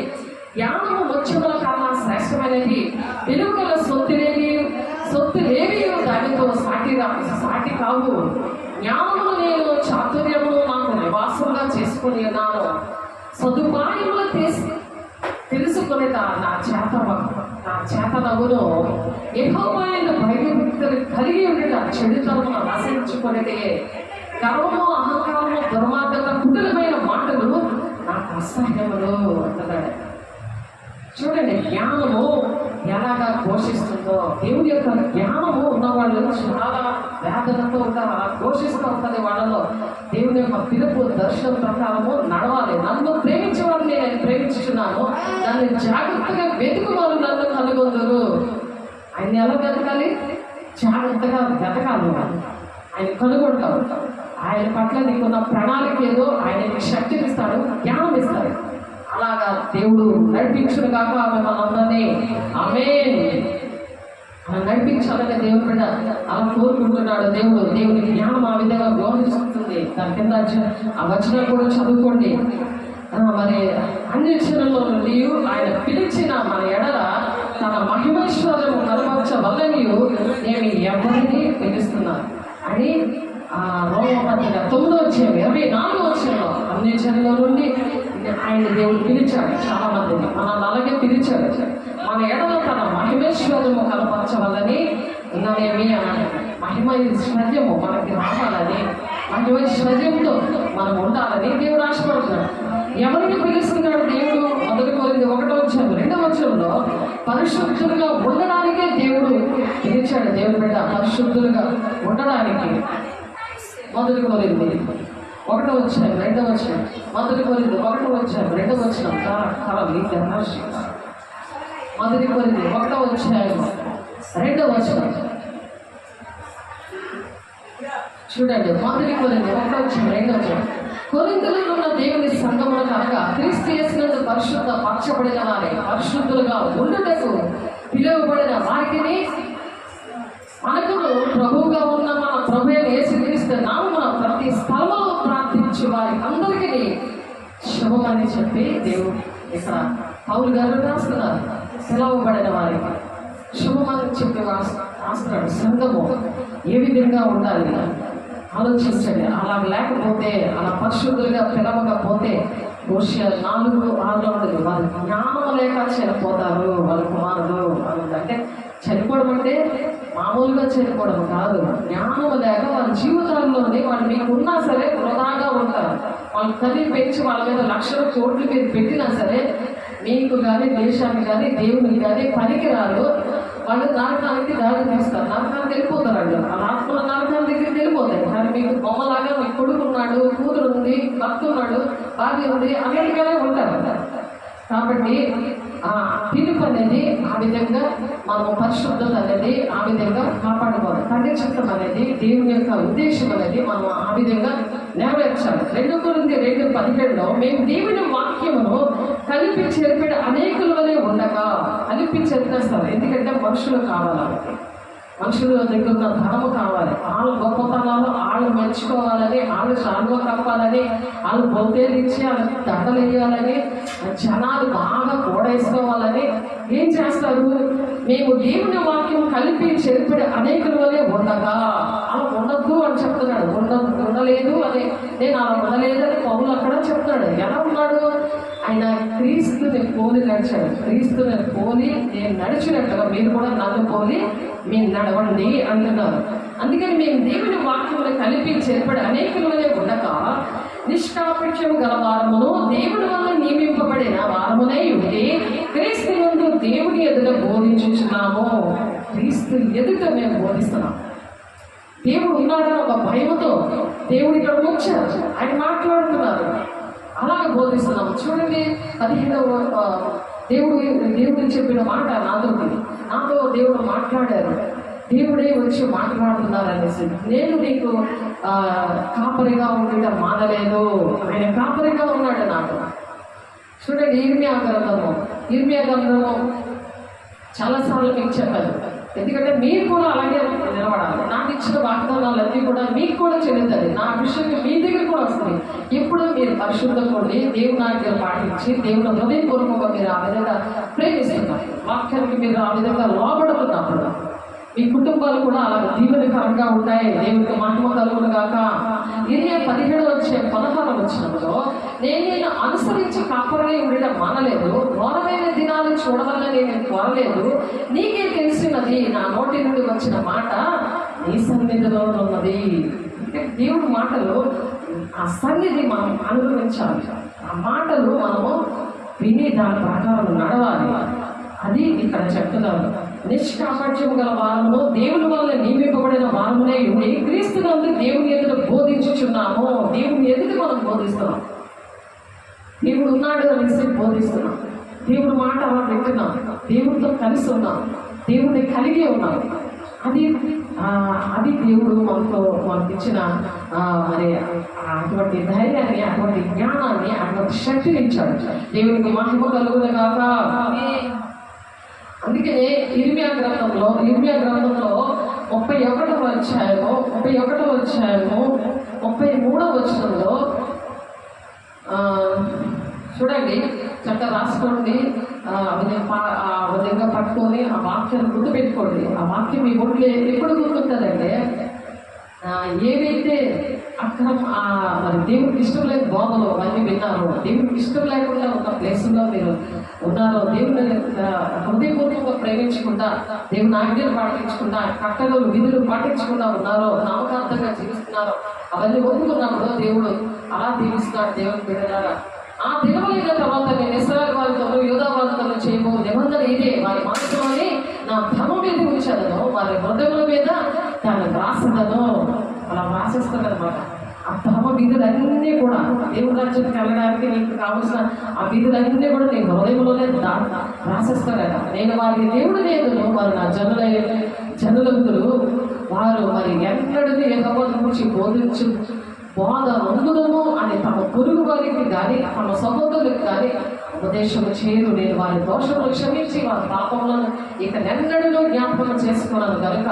జ్ఞానము మోక్షముల కన్నా శ్రేష్టమైనది. విలువగల సొత్తులేవి దానితో సాటి కావు. జ్ఞానమును నేను చాతుర్యమును నాకు నివాసంగా చేసుకుని ఉన్నాను. సదుపాయములు తెలుసుకునేట నా చేతనవును. యెహోవాయను భయభక్తులు కలిగి ఉండేట చెడుతనమును నశించుకునేటే. గర్వము, అహంకారము, దుర్మార్గత, కుటిలమైన మాటలు నాకు అసహ్యములు అంటున్నాడు. చూడండి, జ్ఞానము ఎలాగా ఘోషిస్తుందో. దేవుడి యొక్క జ్ఞానము ఉన్న వాళ్ళు చాలా వేదనతో ఉంటారు. అలా ఘోషిస్తూ ఉంటుంది వాళ్ళలో. దేవుని యొక్క పిలుపు దర్శనం ప్రకారము నడవాలి. నన్ను ప్రేమించే వాళ్ళని నేను ప్రేమించుతున్నాను, దాన్ని జాగ్రత్తగా వెతుకు వాళ్ళు నన్ను కనుగొందరు. ఆయన ఎలా వెతకాలి? జాగ్రత్తగా వెతకాలి. ఆయన కనుగొంటారు. ఆయన పట్ల నీకున్న ప్రణాళిక ఏదో ఆయనకి శక్తిని ఇస్తాడు, జ్ఞానం ఇస్తాడు. అలాగా దేవుడు నడిపించును కాక మిమ్మల్ని అందరినీ ఆమేన్ అలా నడిపించాలని దేవుడు కూడా అలా కోరుకుంటున్నాడు. దేవునికి జ్ఞానం ఆ విధంగా బోధిస్తుంది. దాని కింద ఆ వచనం కూడా చదువుకోండి. మరి అన్యజనుల నుండి ఆయన పిలిచిన మన ఎడల తన మహిమైశ్వర్యము కనపరచవలనియు నేను ఎవరిని పిలుస్తున్నాను అని రోమపత్రిక 9వ అధ్యాయం 24వ వచనంలో అన్యజనుల నుండి ఆయన దేవుడు పిలిచాడు. చాలా మందిని మనల్ని అలాగే పిలిచాడు. మన ఎడల తన మహిమైశ్వర్యము కనపరచవాలని ఉన్నదేమి అన్నాడు. మహిమైశ్వర్యము మనకి రావాలని, మహిమైశ్వర్యంతో మనం ఉండాలని దేవుడు ఆశపడుతున్నాడు. ఎవరిని పిలుస్తున్నాడు దేవుడు? 1 కొరింథీ 1వ అధ్యాయం 2వ వచనంలో పరిశుద్ధులుగా ఉండడానికే దేవుడు పిలిచాడు. దేవుడు బిడ్డ పరిశుద్ధులుగా ఉండడానికి 1 కొరింథీ 1వ అధ్యాయం 2వ వచనం, 1 కొరింథీ 1వ అధ్యాయం 2వ వచనం. 1 కొరింథీ 1వ అధ్యాయం 2వ వచనం చూడండి. 1 కొరింథీ 1వ అధ్యాయం 2వ వచనం. కొరింథీలో ఉన్న దేవుని సంఘములకు అనగా క్రీస్తు యేసునందు పరిశుద్ధ పరచబడిన వారే పరిశుద్ధులుగా ఉండుటకు పిలువబడిన వారికి మనకు ప్రభువుగా ఉన్న మన ప్రభు యేసుక్రీస్తు నామమున ప్రతి స్థలంలో ప్రార్థించు వారి అందరికీ శుభమని చెప్పి దేవుడు ఇక్కడ పౌలు గారు రాస్తున్నారు. పిలువబడిన వారికి శుభమని చెప్పి రాస్తున్నాడు. సంఘము ఏ విధంగా ఉండాలి ఆలోచించండి. అలా లేకపోతే, అలా పరిశుద్ధులుగా పిలవకపోతే Hosea 4:6 ఉండదు. వాళ్ళు జ్ఞానం లేక చనిపోతారు వాళ్ళ కుమారులు. అంటే చనిపోవడం అంటే మామూలుగా చనిపోవడం కాదు. జ్ఞానం లేక వాళ్ళ జీవితాల్లోనే వాళ్ళు మీకున్నా సరే వృధాగా ఉంటారు. వాళ్ళు తల్లి పెంచి వాళ్ళ మీద లక్షల కోట్లు మీరు పెట్టినా సరే మీకు కానీ, దేశానికి కానీ, దేవునికి కానీ పనికి రాదు. వాళ్ళు నరకానికి దారి తీస్తారు, నరకానికి వెళ్ళిపోతారండి. వాళ్ళ ఆత్మల నరకాల దగ్గరికి వెళ్ళిపోతాయి. కానీ మీకు బొమ్మలాగా మీ కొడుకు ఉన్నాడు, కూతురు ఉంది, భర్త ఉన్నాడు, భార్య ఉంది, అమెరికానే ఉంటారు. కాబట్టి ఆ పిలుపు అనేది ఆ విధంగా మనము పరిశుద్ధత అనేది ఆ విధంగా కాపాడుకోవాలి. తండ్రి చిత్తం అనేది దేవుని యొక్క ఉద్దేశం అనేది మనం ఆ విధంగా నెరవేర్చాలి. 2 కొరింథీ 2:17లో మేము దేవుని వాక్యమును కలిపి చెరిపిన అనేకుల వలె ఉండగా, కలిపి చెరిపేస్తారు. ఎందుకంటే మనుషులు కావాలి, మనుషుల దగ్గర ఉన్న ధనము కావాలి, వాళ్ళు గొప్పతనాలు వాళ్ళు మెచ్చుకోవాలని, వాళ్ళు శాలువ కప్పాలని, వాళ్ళు బొత్తేలు ఇచ్చి వాళ్ళకి దండలు వేయాలని, జనాలు బాగా కూడేసుకోవాలని ఏం చేస్తారు? మేము దేవుని వాక్యం కలిపి చెరిపిన అనేకుల వలె ఉండగా, అలా ఉండద్దు అని చెప్తున్నాడు. ఉండలేదు అని, నేను అలా ఉండలేదు అని పౌలు అక్కడ చెప్తున్నాడు. ఎలా ఉన్నాడు? ఆయన క్రీస్తుని పోలి నడిచాడు. క్రీస్తుని పోలి నేను నడిచినట్టుగా మీరు కూడా నన్ను పోలి మీరు నడవండి అంటున్నారు. అందుకని మేము దేవుని వాక్యములు కలిపి చేర్పడి అనేకుల వలె ఉండక నిష్కాపక్షము గల వారమును దేవుని వల్ల నియమింపబడిన వారమునై ఉండి క్రీస్తు యందు దేవుని ఎదుట బోధించుచున్నాము. క్రీస్తు ఎదుట మేము బోధిస్తున్నాం. దేవుడు ఉన్నాడని ఒక భయముతో దేవుడు ఇక్కడ వచ్చారు, ఆయన మాట్లాడుతున్నారు, అలాగ బోధిస్తున్నాము. చూడండి 15వ దేవుడు చెప్పిన మాట నాతో దేవుడు మాట్లాడారు. దేవుడే వచ్చి మాట్లాడుతున్నారు అనేసి, నేను నీకు కాపరిగా ఉండటం మానలేదు. ఆయన కాపరిగా ఉన్నాడు నాకు. చూడండి ఇర్మియా గ్రంథము చాలాసార్లు మీకు చెప్పాను. ఎందుకంటే మీరు కూడా అలాగే నిలబడాలి. నాకు ఇచ్చిన వాగ్దానాలన్నీ కూడా మీకు కూడా చెల్లుతుంది, నా విషయంగా మీ దగ్గర కూడా వస్తుంది. ఎప్పుడు మీరు పరిశుద్ధంగా ఉండి దేవుని ఆజ్ఞలు పాటించి దేవుని హృదయపూర్వకంగా మీరు ఆ విధంగా ప్రేమిస్తున్నారు, వాక్యానికి మీరు ఆ విధంగా లోబడుతున్నప్పుడు మీ కుటుంబాలు కూడా అలా దీవెనకరంగా ఉంటాయి. దేవునికి మహిమ కలుగును గాక. ఇదే 17:16 నేను అనుసరించి కాపరై ఉండడం మానలేదు, ఘోరమైన దినాలు చూడవాలని నేను కోరలేదు, నీకే తెలిసినది నా నోటి నుండి వచ్చిన మాట నీ సన్నిధిలో ఉన్నది. అంటే దేవుడి మాటలు ఆ సన్నిధి మనం అనుభవించాలి, ఆ మాటలు మనము విని దాని ప్రకారం నడవాలి. అది ఇక్కడ చెప్తున్నారు. నిష్కాపట్యం గల వారమును దేవుని వల్ల నియమింపబడిన వారమునే ఉండి క్రీస్తునందు దేవుని ఎదుట బోధించుచున్నాము. దేవుని ఎదుట మనం బోధిస్తున్నాం, దేవుడు ఉన్నాడు అనేసి బోధిస్తున్నాం, దేవుడు మాట అలా వింటున్నాం, దేవుడితో కలిసి ఉన్నాం, దేవుడిని కలిగి ఉన్నాం. అది దేవుడు మనకి ఇచ్చిన మరి అటువంటి ధైర్యాన్ని, అటువంటి జ్ఞానాన్ని, అటువంటి శక్తిని ఇచ్చాడు. దేవునికి మహిమ కలుగును గాక. అందుకనే ఇర్మియా గ్రంథంలో 31వ అధ్యాయము 33వ వచనంలో చూడండి, చక్కగా రాసుకోండి, విధంగా పట్టుకొని ఆ వాక్యాన్ని గుర్తుపెట్టుకోండి. ఆ వాక్యం మీ ఒంట్లో ఎప్పుడు గుర్తుంటుందంటే, ఏవైతే మరి దేవుడికి ఇష్టం లేని బోధలు అవన్నీ విన్నారో, దేవుడికి ఇష్టం లేకుండా ఒక ప్లేస్లో మీరు ఉన్నారో, దేవుని హృదయపూర్వకంగా ప్రేమించకుండా, దేవుని ఆజ్ఞలు పాటించకుండా, కట్టలు విధులు పాటించకుండా ఉన్నారో, నామకార్థంగా జీవిస్తున్నారో, అవన్నీ ఒప్పుకున్నప్పుడు దేవుడు అలా దీవిస్తున్నాడు. దేవుని బిడ్డలారా, ఆ దినములైన తర్వాత నేను ఇశ్రాయేలు వారితో యూదా వారితో చేయబో నిబంధన ఇదే, వారి మనసులోని నా ధర్మం మీద ఉంచదను, వారి హృదయముల మీద దాన్ని రాసదను. అలా రాసేస్తాడనమాట. ఆ ధర్మ విధులన్నీ కూడా దేవుడి రాజ్యానికి వెళ్ళడానికి నీకు కావాల్సిన ఆ విధులన్నీ కూడా నీ హృదయంలోనే రాసేస్తాడట. నేను వారికి దేవుడు లేదు, వారు నా జనులందరూ వారు మరి ఎన్నడూ యెహోవా గురించి బోధించు బోధ అందుదము అని తమ పొరుగు వారికి కానీ తమ సహోదరులకు కానీ ఉపదేశము చేయరు. నేను వారి దోషములు క్షమించి వారి పాపములను ఇక నెన్నడూ జ్ఞాపకం చేసుకున్నాను కనుక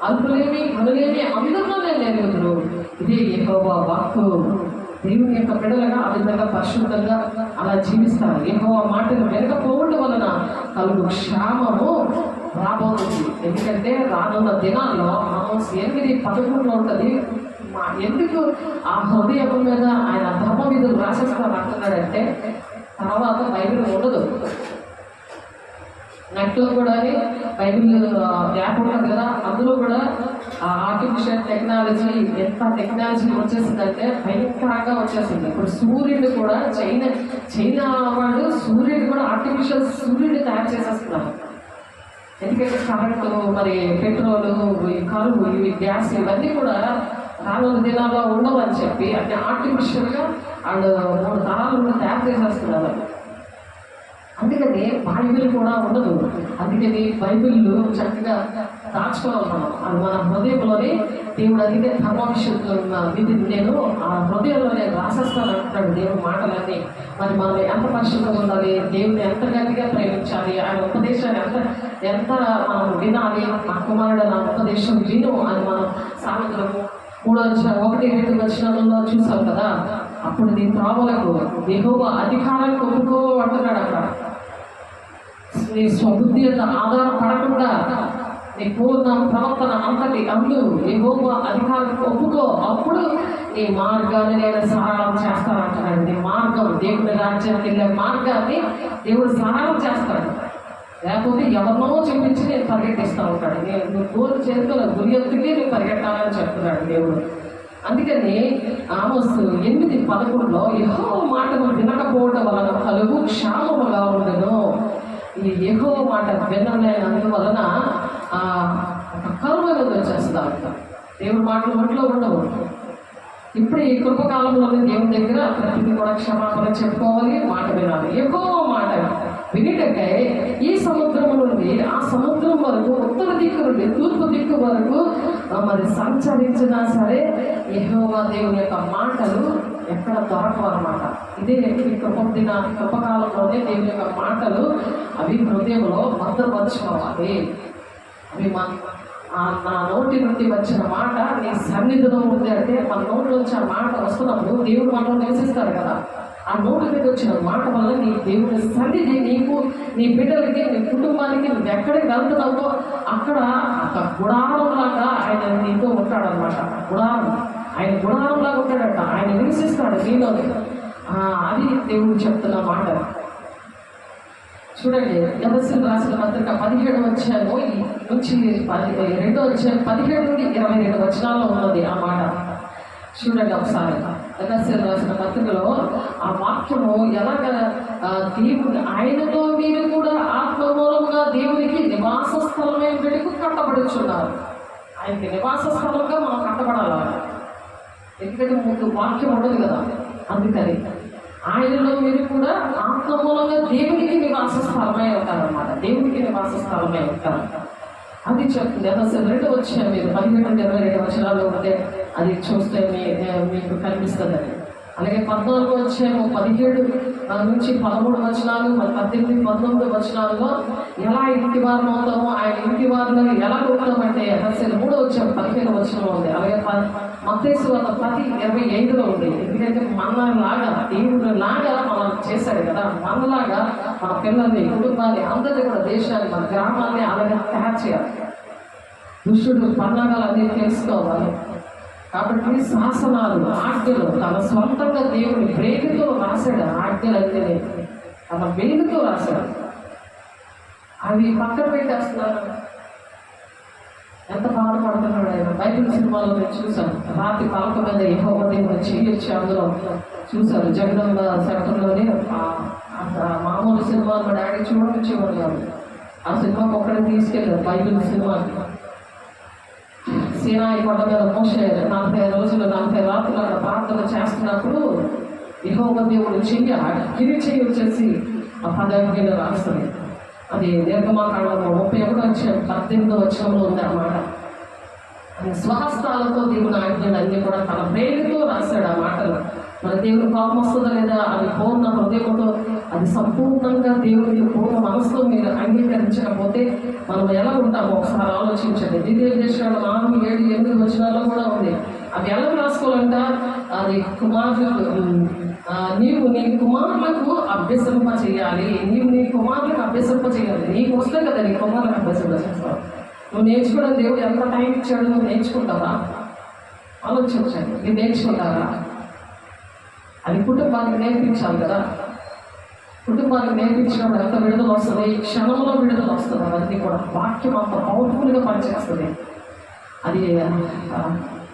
అల్పులేమి కనులేమి అందరిలో నేను ఎరుగుదురు. ఇదే యెహోవా వాక్కు. దేవుని యొక్క బిడ్డలుగా ఆ విధంగా పరిశుద్ధంగా అలా జీవిస్తారు. యెహోవా మాటలు వినకపోవడం వలన కలుగు క్షామము రాబోతుంది. ఎందుకంటే రానున్న దినాల్లో ఆమోస్ 8:11 ఉంటుంది. ఎందుకు ఆ హృదయం మీద ఆయన ధర్మ విధులు రాసేస్తాను అంటున్నాడంటే, తర్వాత బైబిల్ ఉండదు. నెట్లో కూడా బైబిల్ యాప్ ఉంటుంది కదా, అందులో కూడా ఆర్టిఫిషియల్ టెక్నాలజీ ఎంత టెక్నాలజీ వచ్చేసిందంటే భయంకరంగా వచ్చేసింది. ఇప్పుడు సూర్యుడు కూడా చైనా వాళ్ళు సూర్యుడు కూడా ఆర్టిఫిషియల్ సూర్యుడిని తయారు చేసేస్తున్నారు. ఎందుకంటే కరెంటు, మరి పెట్రోలు, కరువు, ఇవి గ్యాస్ ఇవన్నీ కూడా రానున్న దినాల్లో ఉండవని చెప్పి అంటే ఆర్టిఫిషియల్గా వాళ్ళు 3 తరాలు కూడా తయారు చేసేస్తున్నారు. అందుకని బైబిల్ కూడా ఉండదు. అందుకని బైబిల్ చక్కగా దాచుకోవాలి మనం. అది మన హృదయంలోనే దేవుడు అడిగే ధర్మవిషయంలో ఉన్న విధి నేను ఆ హృదయంలోనే రాసేస్తాను అంటున్నాడు దేవుడి మాటలన్నీ. మరి మనం ఎంత పరిశుభ్రంగా ఉండాలి, దేవుని ఎంత గట్టిగా ప్రేమించాలి, ఆయన ఉపదేశాన్ని ఎంత మనం వినాలి. ఆ కుమారుడు నా ఉపదేశం విను అని మనం సాయంత్రము 3:1-2 వచనాలలో చూసాం కదా. అప్పుడు నీ త్రోవలకు యెహోవా అధికారాన్ని ఒప్పుకో అంటున్నాడు. అక్కడ నీ స్వబుద్ధి ఆధారపడకుండా నీ పూర్ణ ప్రవర్తన అంతటి యెహోవా అధికారానికి ఒప్పుకో, అప్పుడు నీ మార్గాన్ని నేను సరళం చేస్తానంటున్నాడు. నీ మార్గం, దేవుని రాజ్యానికి వెళ్ళే మార్గాన్ని దేవుడు సరళం చేస్తాడు. లేకపోతే ఎవరినో చూపించి నేను పరిగెట్టిస్తూ ఉంటాడు. నువ్వు గోరు చేతుల గురి ఎత్తుకే నువ్వు పరిగెట్టాలని చెప్తున్నాడు దేవుడు. అందుకని ఆమోస్ 8:11 యెహోవా మాటను వినకపోవడం వలన కలుగు క్షామముగా ఉండను. ఈ యెహోవా మాట వినలేనందువలన కరువు అనేది వచ్చేస్తా ఉంటాం. దేవుడి మాటలు ఒంట్లో ఉండవు. ఇప్పుడు ఈ కృపకాలంలోనే దేవుని దగ్గర ప్రతిదీ కూడా క్షమాపణ చెప్పుకోవాలి, మాట వినాలి. యెహోవా మాట వినిటకై ఈ సముద్రం నుండి ఆ సముద్రం వరకు, ఉత్తర దిక్కు నుండి తూర్పు దిక్కు వరకు మరి సంచరించినా సరే యెహోవా దేవుని యొక్క మాటలు ఎక్కడ దొరకవు అన్నమాట. ఇదే ఈ కృపకాలంలోనే దేవుని యొక్క మాటలు అవి హృదయంలో భద్రపరచుకోవాలి. అవి నా నోటి నుండి వచ్చిన మాట నీ సన్నిధిలో ఉంది అంటే మన నోటిలోంచి ఆ మాట వస్తున్నప్పుడు దేవుడు మనలో నివసిస్తాడు కదా. ఆ నోటి మీద వచ్చిన మాట వల్ల నీ దేవుని సన్నిధి నీకు, నీ బిడ్డలకి, నీ కుటుంబానికి, నువ్వు ఎక్కడికి వెళ్తున్నావో అక్కడ ఒక గుడారంలాగా ఆయన నీతో ఉంటాడనమాట. ఆయన గుడారంలాగా ఉంటాడట. ఆయన నివసిస్తాడు నీలోని. అది దేవుడు చెప్తున్న మాట. చూడండి, ఎఫెసీయులకు రాసిన పత్రిక 17వ అధ్యాయము నుంచి 2వ అధ్యాయం 17 నుండి 22 వచనాల్లో ఉన్నది ఆ మాట. చూడండి ఒకసారి. ఎఫెసీయులకు రాసిన పత్రికలో ఆ వాక్యము ఎలాగ దేవుని ఆయనతో మీరు కూడా ఆత్మ మూలంగా దేవునికి నివాస స్థలమైన వెలుగు కట్టబడుచున్నారు. ఆయనకి నివాస స్థలంగా మనం కట్టబడాలి. ఎందుకంటే ముందు వాక్యం ఉండదు కదా, అందుకని ఆయనలో మీరు కూడా ఆత్మ మూలంగా దేవునికి నివాస స్థలమై ఉంటారన్నమాట. దేవునికి నివాస స్థలమై ఉంటారు. అది చెప్తుంది. అసలు 2వ అధ్యాయం మీరు 17 నుండి 22 వచనాల్లో ఉంటే అది చూస్తే మీకు కనిపిస్తుంది. అలాగే 14వ అధ్యాయము 17 నుంచి 13 వచనాలు, 18, 19 వచనాల్లో ఎలా ఇంటి వారం అవుతామో, ఆయన ఇంటి వారిలో ఎలా ఉంటామంటే అసలు 3వ అధ్యాయం 15 వచనం ఉంది. అలాగే మత్తయి సువార్త 10:25లో ఉంది. ఎందుకంటే మనలాగా దేవుడు లాగా మనం చేశాడు కదా, మనలాగా మన పిల్లల్ని, కుటుంబాన్ని, అందరినీ కూడా, దేశాన్ని, మన గ్రామాన్ని అలాగే తయారు చేయాలి. దుష్టుడు పన్నాగాలన్నీ తెలుసుకోవాలి. కాబట్టి శాసనాలు, ఆజ్ఞలు తన స్వంతంగా దేవుని ప్రేమతో రాశాడు. ఆజ్ఞలన్నీ తన వెలుగుతో రాశాడు. అవి పక్కన పెట్టేస్తున్నారు. ఎంత బాధపడుతున్నాడు ఆయన. బైబిల్ సినిమాలో నేను చూశాను. రాత్రి పలక మీద యెహోవా దేవుని చేయొచ్చు అందులో చూశారు. జగదంబ సెంటర్లోనే మామూలు సినిమా మా డాడీ చూడొచ్చేవాడు కాదు. ఆ సినిమాకి ఒక్కడే తీసుకెళ్ళారు. బైబిల్ సినిమాకి సీనాయి కొండ మీద మోషే 40 రోజులు 40 రాత్రులు అక్కడ ప్రార్థన చేస్తున్నప్పుడు యెహోవా దేవుడు గిరి చెయ్యి వచ్చేసి ఆ 10 ఆజ్ఞలు రాస్తుంది. అది నిర్గమకాండము 31వ అధ్యాయం 18వ వచనంలో ఉంది అన్నమాట. స్వహస్తాలతో దేవుని ఆజ్ఞలు అన్ని కూడా తన ప్రేమతో రాశాడు ఆ మాటలు. మన దేవుని కోపం వస్తుందా లేదా, అది పూర్ణ హృదయంతో, అది సంపూర్ణంగా దేవునికి పూర్ణ మనసుతో మీరు అంగీకరించకపోతే మనం ఎలా ఉంటామో ఒకసారి ఆలోచించండి. ద్వితీయోపదేశకాండం 4, 7, 8 వచనాల్లో కూడా ఉంది. అది ఎలా రాసుకోవాలంట, అది నీవు నీ కుమారులకు అభ్యసింప చేయాలి. నీవు నీ కుమారులకు అభ్యసింప చేయాలి. నీకు వస్తే కదా నీ కుమారులకు అభ్యసింప చేస్తావు. నువ్వు నేర్చుకోవడం దేవుడు ఎంత టైం ఇచ్చాడు, నువ్వు నేర్చుకుంటావా? ఆలోచించండి. మీరు నేర్చుకుంటారా? అది కుటుంబానికి నేర్పించాలి కదా. కుటుంబానికి నేర్పించినప్పుడు ఎంత విడుదల వస్తుంది, క్షణంలో విడుదల వస్తుంది. అవన్నీ కూడా వాక్యం అంత పవర్ఫుల్గా పనిచేస్తుంది. అది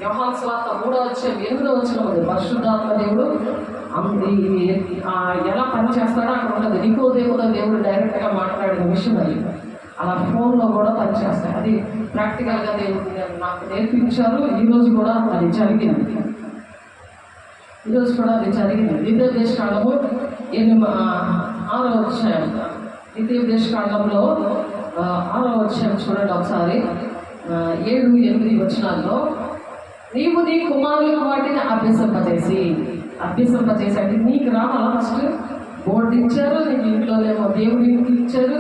యోహాను సువార్త 3వ అధ్యాయం 8వ వచనం ఉంది. పరిశుద్ధాత్మ దేవుడు ఎలా పనిచేస్తాడో అక్కడ ఉంటుంది. నికోదేముతో దేవుడు డైరెక్ట్గా మాట్లాడిన విషయం అది. అలా ఫోన్లో కూడా పనిచేస్తాయి. అది ప్రాక్టికల్గా దేవుడు నాకు నేర్పించారు. ఈరోజు కూడా అది జరిగింది. ద్వితీయోపదేశకాండము 6వ అధ్యాయం. ద్వితీయోపదేశకాండంలో 6వ అధ్యాయం చూడండి ఒకసారి. 7, 8 వచనాల్లో నీవు నీ కుమారులకు వాటిని అభ్యసింపజేసి అంటే నీకు రావాలా? ఫస్ట్ బోర్డు ఇచ్చారు, నీకు ఇంట్లోనేమో దేవుడి ఇంటికి ఇచ్చారు,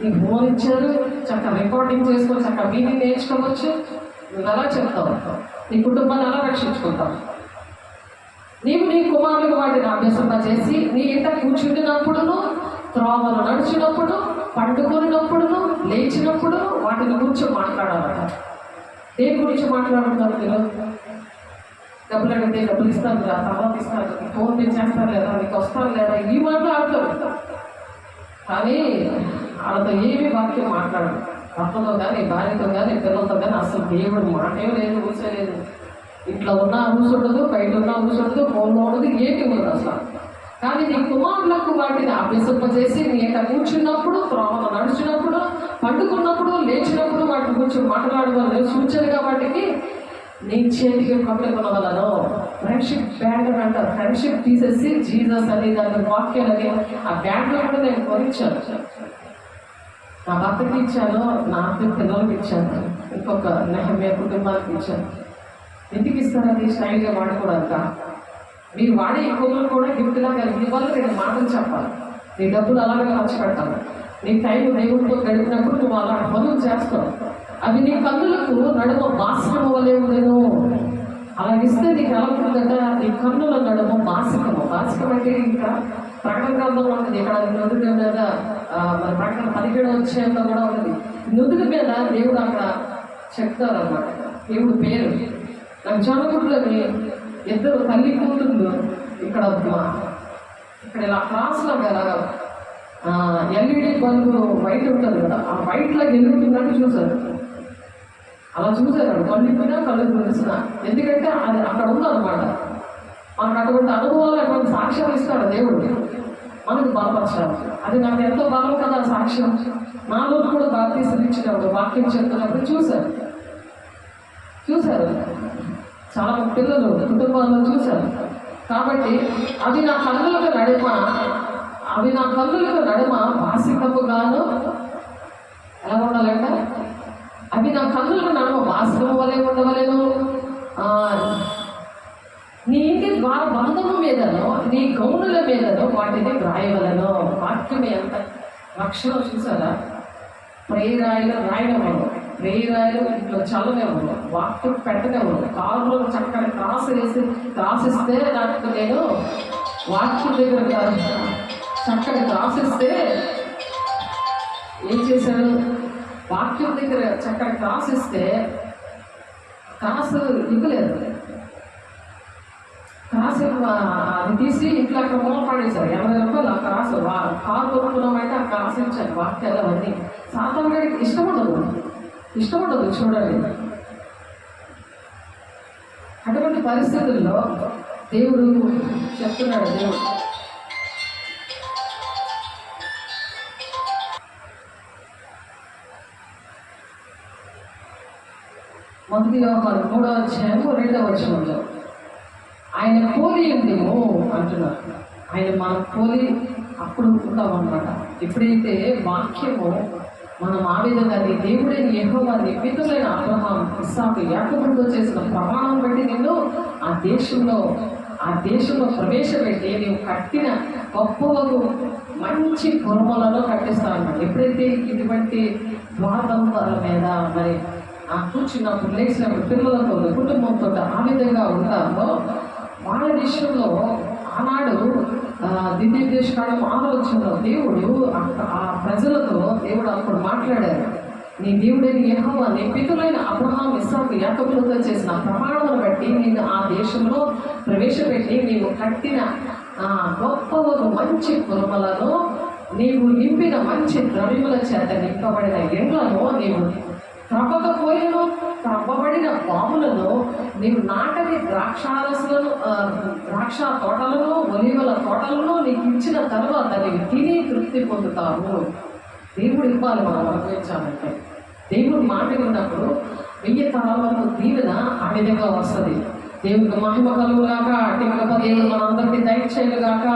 నీకు ఫోన్ ఇచ్చారు, చక్కగా రికార్డింగ్ చేసుకొని చక్కగా మీటింగ్ నేర్చుకోవచ్చు. నువ్వు ఎలా చెప్తావు? నీ కుటుంబాన్ని ఎలా రక్షించుకుంటావు? నీవు నీ కుమారులకు వాటిని అభ్యసింపజేసి నీ ఇంట కూర్చుంటున్నప్పుడును, త్రోవలు నడిచినప్పుడు, పండుకొనినప్పుడును, లేచినప్పుడు వాటిని గురించి మాట్లాడాలట. దేని గురించి మాట్లాడుతున్నారు మీరు? డబ్బులు అడిగితే డబ్బులు ఇస్తారు కదా, తర్వాత ఇస్తారు, ఫోన్ పే చేస్తారు లేదా, నీకు వస్తారు లేదా, ఈ మాట్లాడతారు. కానీ వాళ్ళతో ఏమి వాక్యం మాట్లాడరు. భర్తతో కానీ, భార్యతో కానీ, పిల్లలతో కానీ అసలు దేవుడు మాటే లేదు, ఊసలేదు. ఇంట్లో ఉన్న ఊసుండదు, బయట ఉన్న ఊసుండదు, ఫోన్లో ఉండదు, ఏమి ఉండదు అసలు. కానీ నీ కుమారులకు వాటిని అభ్యసింపజేసి నీ ఇంట కూర్చున్నప్పుడు, త్రోవలో నడిచినప్పుడు, పండుకున్నప్పుడు, లేచినప్పుడు వాటి గురించి మాట్లాడగలను సూచనగా వాటికి నీ చేతికి పట్టుకునగలను. ఫ్రెండ్షిప్ బ్యాండ్ అని అంటారు. ఫ్రెండ్షిప్ తీసేసి జీసస్ అని దాని వాక్యాలని ఆ బ్యాండ్లో కూడా నేను కొనిచ్చాను. నా భర్తకి ఇచ్చాను, నా పిల్లలకి ఇచ్చాను, ఇంకొక నెహమ్యా కుటుంబానికి ఇచ్చాను. ఎందుకు ఇస్తారు? అది స్టైల్గా వాడుకోవడాక. మీరు వాడే ఎక్కువలో కూడా గిఫ్ట్లా కలిగి ఇవ్వాలి. 2 మాటలు చెప్పాలి. నీ డబ్బులు అలాగే ఖర్చు పెట్టాలి. నీ టైం దేవుడితో గడిపినప్పుడు నువ్వు అలాంటి పనులు చేస్తావు. అవి నీ కన్నులకు నడుమ బాసికము వలె ఉండెను. అలాగిస్తే నీకు ఎలా ఉంటుందంట, నీ కన్నుల నడుమ బాసికము. బాసికం అంటే ఇంకా ప్రకటన గ్రంథంలో ఉంటుంది. ఇక్కడ నుదుటి మీద మరి ప్రకటన 17 వచ్చేంత కూడా ఉంటుంది. నుదుటి మీద దేవుడు అక్కడ చెప్తారు అన్నమాట, దేవుడు పేరు. నాకు చదువుకుంటుని ఇద్దరు తల్లి కూతుళ్ళు ఇక్కడ ఇలా క్లాస్ లాగా ఎల్ఈడి బల్బు వైట్ ఉంటుంది కదా, ఆ వైట్ లాగా ఎదుగుతున్నట్టు చూశారు. అలా చూశారు, కళ్ళిపోయినా కళ్ళు తెలిసిన. ఎందుకంటే అది అక్కడ ఉందన్నమాట. మనకు అటువంటి అనుభవాలు, అటువంటి సాక్ష్యాలు ఇస్తాడు దేవుడు, మనకు బలపరచాలి. అది నాకు ఎంతో బలం కదా సాక్ష్యం. నాలో కూడా బాప్తీసం ఇచ్చినప్పుడు వాక్యం చెప్తున్నప్పుడు చూశారు చాలా పిల్లలు కుటుంబాల్లో చూశారు. కాబట్టి అవి నా కన్నులకు నడుమ బాసికముగాను ఎలా ఉండాలంట, అవి నా కన్నులకు నడుమ బాసికము వలె ఉండవలేను. నీ ఇంటి ద్వార బంధము మీదనో నీ గౌనుల మీదనో వాటిని వ్రాయవలను. వాక్యం ఎంత రక్షణ చూసారా. ప్రేరాయలు రాయడమను, ప్రేరాయలు ఇంట్లో చల్లనివ్వను, వాక్యం పెట్టనివ్వను. కారులో చక్కని క్రాసిస్తే నాకు నేను వాక్యం దగ్గర చక్కని క్రాసిస్తే ఏం చేశాడు, వాక్యం దగ్గర చక్కని క్రాసిస్తే క్రాసు ఇవ్వలేదు. క్రాసు అది తీసి ఇంట్లో అక్కడ మూల పడేశారు. 80 రూపాయలు ఆ క్రాసు. కారు కొనుక్కున్నామంటే ఆ క్రాసు ఇచ్చారు. వాక్యాలు అవన్నీ సాతాను గారికి ఇష్టపడదు చూడండి. అటువంటి పరిస్థితుల్లో దేవుడు చెప్తున్నాడు. దేవుడు మొదటి యోహాను 3వ అధ్యాయం 2వ వచనంలో ఆయన పోలి ఉందేమో అంటున్నారు. ఆయన మన పోలి అప్పుడు ఉంటాం అన్నమాట. ఎప్పుడైతే వాక్యము మనం ఆ విధంగా దేవుడైన యెహోవా పితరులైన అబ్రహాము, ఇస్సాకు, యాకోబుతో చేసిన ప్రమాణం బట్టి నిన్ను ఆ దేశంలో ప్రవేశపెట్టి నీవు కట్టిన గొప్పలకు మంచి పురములను కట్టిస్తా అన్నాడు. ఎప్పుడైతే ఇటువంటి ద్వారబంధాల మీద మరి కూర్చున్నప్పుడు లేచినప్పుడు పిల్లలతో కుటుంబంతో ఆ విధంగా ఉంటారో వాళ్ళ విషయంలో ఆనాడు ద్వితీయోపదేశకాండం 6వ వచనంలో దేవుడు ఆ ప్రజలతో దేవుడు అప్పుడు మాట్లాడారు. నీ దేవుడైన యెహోవా నీ పితరులైన అబ్రహాము, ఇస్సాకు, యాకోబులతో చేసిన ప్రమాణమును బట్టి నిన్ను ఆ దేశంలో ప్రవేశపెట్టి నీవు కట్టిన గొప్ప మంచి పురములను, నీవు నింపిన మంచి ద్రవ్యముల చేత నింపబడిన ఇండ్లను, నీవు త్రవ్వకపోయినను త్రవ్వబడిన పాములను, నీవు నాటని ద్రాక్ష తోటలను, ఒలివల తోటలను నీకు ఇచ్చిన తర్వాత నీవు తిని తృప్తి పొందుతావు. దేవుడు ఇవ్వాలి మనం అనుభవించాలంటే. దేవుడు మాట విన్నప్పుడు 1000 తరాలకు దీవెన ఆ విధంగా వస్తుంది. దేవుడికి మహిమ కలుగుగాక. దేవుడు మనందరికీ దయచేయుగాక.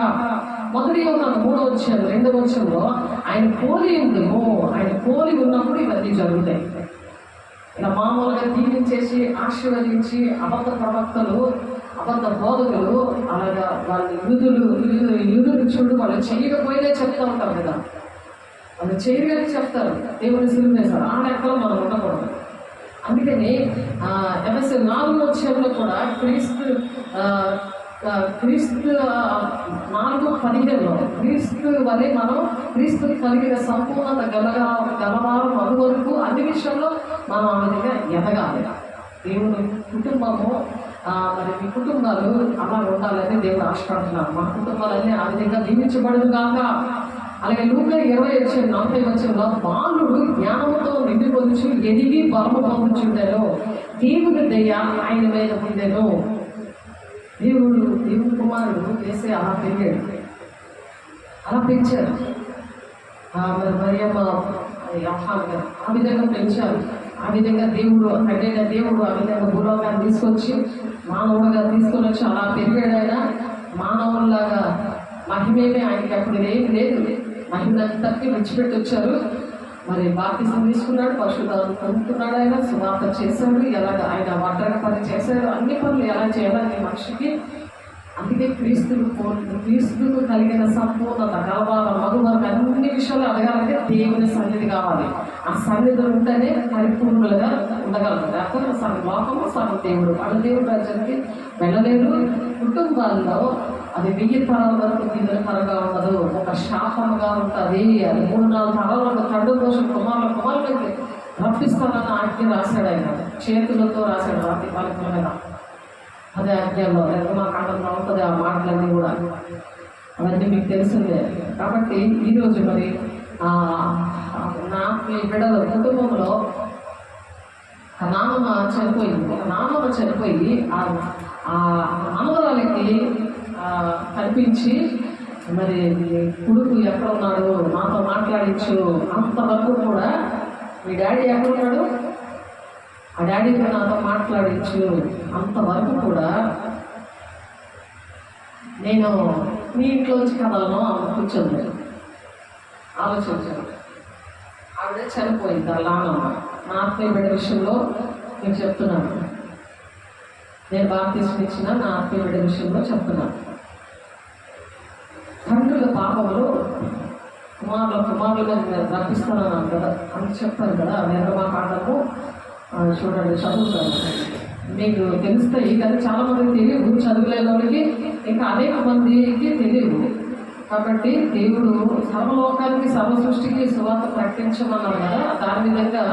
మొదటి యోహాను 3వ అధ్యాయం 2వ వచనంలో ఆయన పోలి ఉందేమో, ఆయన పోలి ఉన్నప్పుడు ఇవన్నీ జరుగుతాయి. ఇలా మామూలుగా దీవించేసి ఆశీర్వదించి అబద్ధ ప్రవక్తలు, అబద్ధ బోధకులు అలాగా వాళ్ళ యూదులు చూడు, వాళ్ళు చేయకపోయినా చెప్తా ఉంటారు కదా, వాళ్ళు చేయగానే చెప్తారు దేవుని సిలువేశారు. ఆ లెక్కలో మనం ఉండకూడదు. అందుకని ఎఫెసీ 4వ అధ్యాయంలో కూడా క్రీస్తు 4:15లో క్రీస్తు వలె మనం క్రీస్తుని కలిగిన సంపూర్ణత గలవారు అది వరకు అన్ని విషయంలో మనం ఆ విధంగా ఎదగాలి. దేవుని కుటుంబము మరి మీ కుటుంబాలు అలా ఉండాలని దేవుడు ఆశపడుతున్నారు. మా కుటుంబాలన్నీ ఆ విధంగా దీవించబడదు కాక. అలాగే లూకా 20:40 బాలుడు జ్ఞానముతో నిండి పొందుచు ఎదిగి బలము పొందుచుండెను, దేవుని దయ ఆయన మీద ఉండెను. దేవుని కుమారుడు వేసే అలా పెరిగాడు, అలా పెంచారు. మరి మరియమ్మ ఆ విధంగా పెంచారు. ఆ విధంగా దేవుడు కట్టైన దేవుడు ఆ విధంగా భూలోకాన్ని తీసుకొచ్చి మానవుడుగా తీసుకొని వచ్చి అలా పెరిగాడు. ఆయన మానవుల్లాగా మహిమేమే ఆయనకి అప్పుడు ఏం లేదు. మహిమనంతటికీ విడిచిపెట్టి వచ్చారు. మరి బాప్తిసం తీసుకున్నాడు, పరిశుద్ధాలను పొందుకున్నాడు, ఆయన సువార్త చేశాడు, ఎలాగ ఆయన వంటల పని చేశాడు, అన్ని పనులు ఎలా చేయాలని మనిషికి అందుకే క్రీస్తుకు కలిగిన సంపూర్ణత కలవాల మగువరకు అన్ని విషయాలు అడగాలంటే దేవుని సన్నిధి కావాలి. ఆ సన్నిధి ఉంటేనే పరిపూర్ణులుగా ఉండగలరు. లేకపోతే సగం లోకము సగం దేవుడు వాళ్ళ దేవుడు రాజ్యానికి వెళ్ళలేరు. కుటుంబాల్లో అది 1000 తరాల వరకు దీవెనకరంగా ఉండదు, ఒక శాపముగా ఉంటుంది. అది 3-4 తరాల వరకు తండ్రి దోషం కుమారులకి రప్పిస్తానని ఆజ్ఞ రాశాడు. ఆయన చేతులతో రాశాడు రాతి పాలకుల మీద. అదే ఆజ్ఞలో మాకు అర్థం అవుతుంది ఆ మాటలన్నీ కూడా. అవన్నీ మీకు తెలిసిందే. కాబట్టి ఈరోజు మరి మీ బిడ్డల కుటుంబంలో నాన్నమ్మ చనిపోయి ఆ మనవరాలకి కనిపించి మరి కొడుకు ఎక్కడ ఉన్నాడు నాతో మాట్లాడించు అంతవరకు కూడా మీ డాడీ ఎక్కడున్నాడు, ఆ డాడీతో నాతో మాట్లాడించు అంతవరకు కూడా నేను మీ ఇంట్లోంచి కథలను కూర్చోండి ఆలోచించాను. ఆవిడ చనిపోయింది. అలా నా ఆత్మీయ బిడ్డ విషయంలో నేను చెప్తున్నాను. నేను బాప్తిస్మం ఇచ్చిన నా ఆత్మీయ బిడ్డ విషయంలో చెప్తున్నాను. తండ్రుల పాపములు కుమారులుగా రప్పిస్తున్నాను కదా అని చెప్తారు కదా. వేరమా పాఠము చూడండి, చదువుతాను, మీకు తెలుస్తాయి కానీ చాలా మందికి తెలియదు. చదువులేని వాళ్ళకి ఇంకా అనేక మందికి తెలియదు. కాబట్టి దేవుడు సర్వలోకానికి సర్వ సృష్టికి సువార్త ప్రకటించమన్నాడు కదా. దాని విధంగా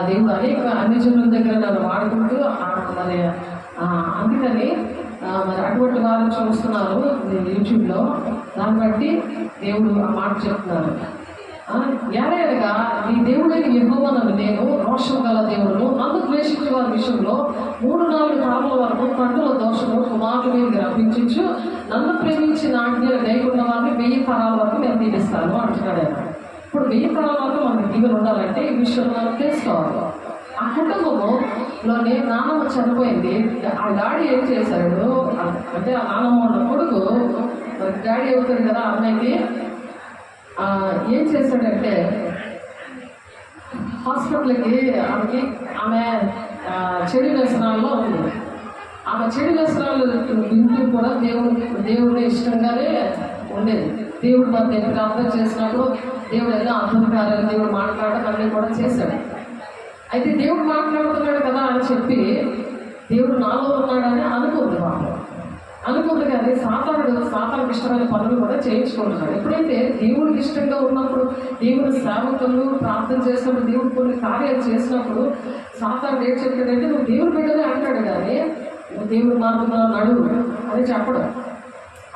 దేవుడు అనేక అన్ని జనుల దగ్గర నన్ను వాడుకుంటూ మరి అందుకని మరి అటువంటి వారు చూస్తున్నారు యూట్యూబ్లో. దాన్ని బట్టి దేవుడు ఆ మాట చెప్తున్నారు. ఎలాగా నీ దేవుడైన యెహోవాను నేను రోషం గల దేవుడును, నన్ను ద్వేషించే వారి విషయంలో 3-4 తరాల వరకు తండ్రుల దోషము కుమారుల మీదకి రప్పించు, నన్ను ప్రేమించిన ఆజ్ఞలు లేకుండా వారిని 1000 తరాల వరకు నేను దీవిస్తాను అంటున్నాడు ఆయన. ఇప్పుడు 1000 తరాల వరకు మనకి దీవెన ఉండాలంటే ఈ విషయం మనం తెలుసుకోవాలి. ఆ కుటుంబంలోనే నాన్నమ్మ చనిపోయింది. ఆ డాడీ ఏం చేశాడు అంటే ఆ నాన్నమ్మ ఉన్న కొడుకు మరి డాడీ అవుతాడు కదా అమ్మాయికి, ఏం చేశాడంటే హాస్పిటల్కి ఆమె చెడు వ్యసనాల్లో ఉంది. ఆమె చెడు వ్యసనాలు వింటూ కూడా దేవుడిని ఇష్టంగానే ఉండేది. దేవుడు మన దగ్గర అర్థం చేసినప్పుడు దేవుడు ఏదో అర్థం కాలేదు, దేవుడు మాట్లాడడం అన్నీ కూడా చేశాడు. అయితే దేవుడు మాట్లాడుతున్నాడు కదా అని చెప్పి దేవుడు నాలో ఉన్నాడని అనుకుంది కానీ సాతానుడికి ఇష్టమైన పనులు కూడా చేయించుకుంటున్నాడు. ఎప్పుడైతే దేవుడికి ఇష్టంగా ఉన్నప్పుడు, దేవుడి సేవకులు ప్రార్థన చేసినప్పుడు, దేవుడు కొన్ని కార్యాలు చేసినప్పుడు సాతానుడు ఏం చెప్పాడంటే నువ్వు దేవుడి బిడ్డనే అంటాడు కానీ నువ్వు దేవుడి మార్గంలో నడువు అని చెప్పడం.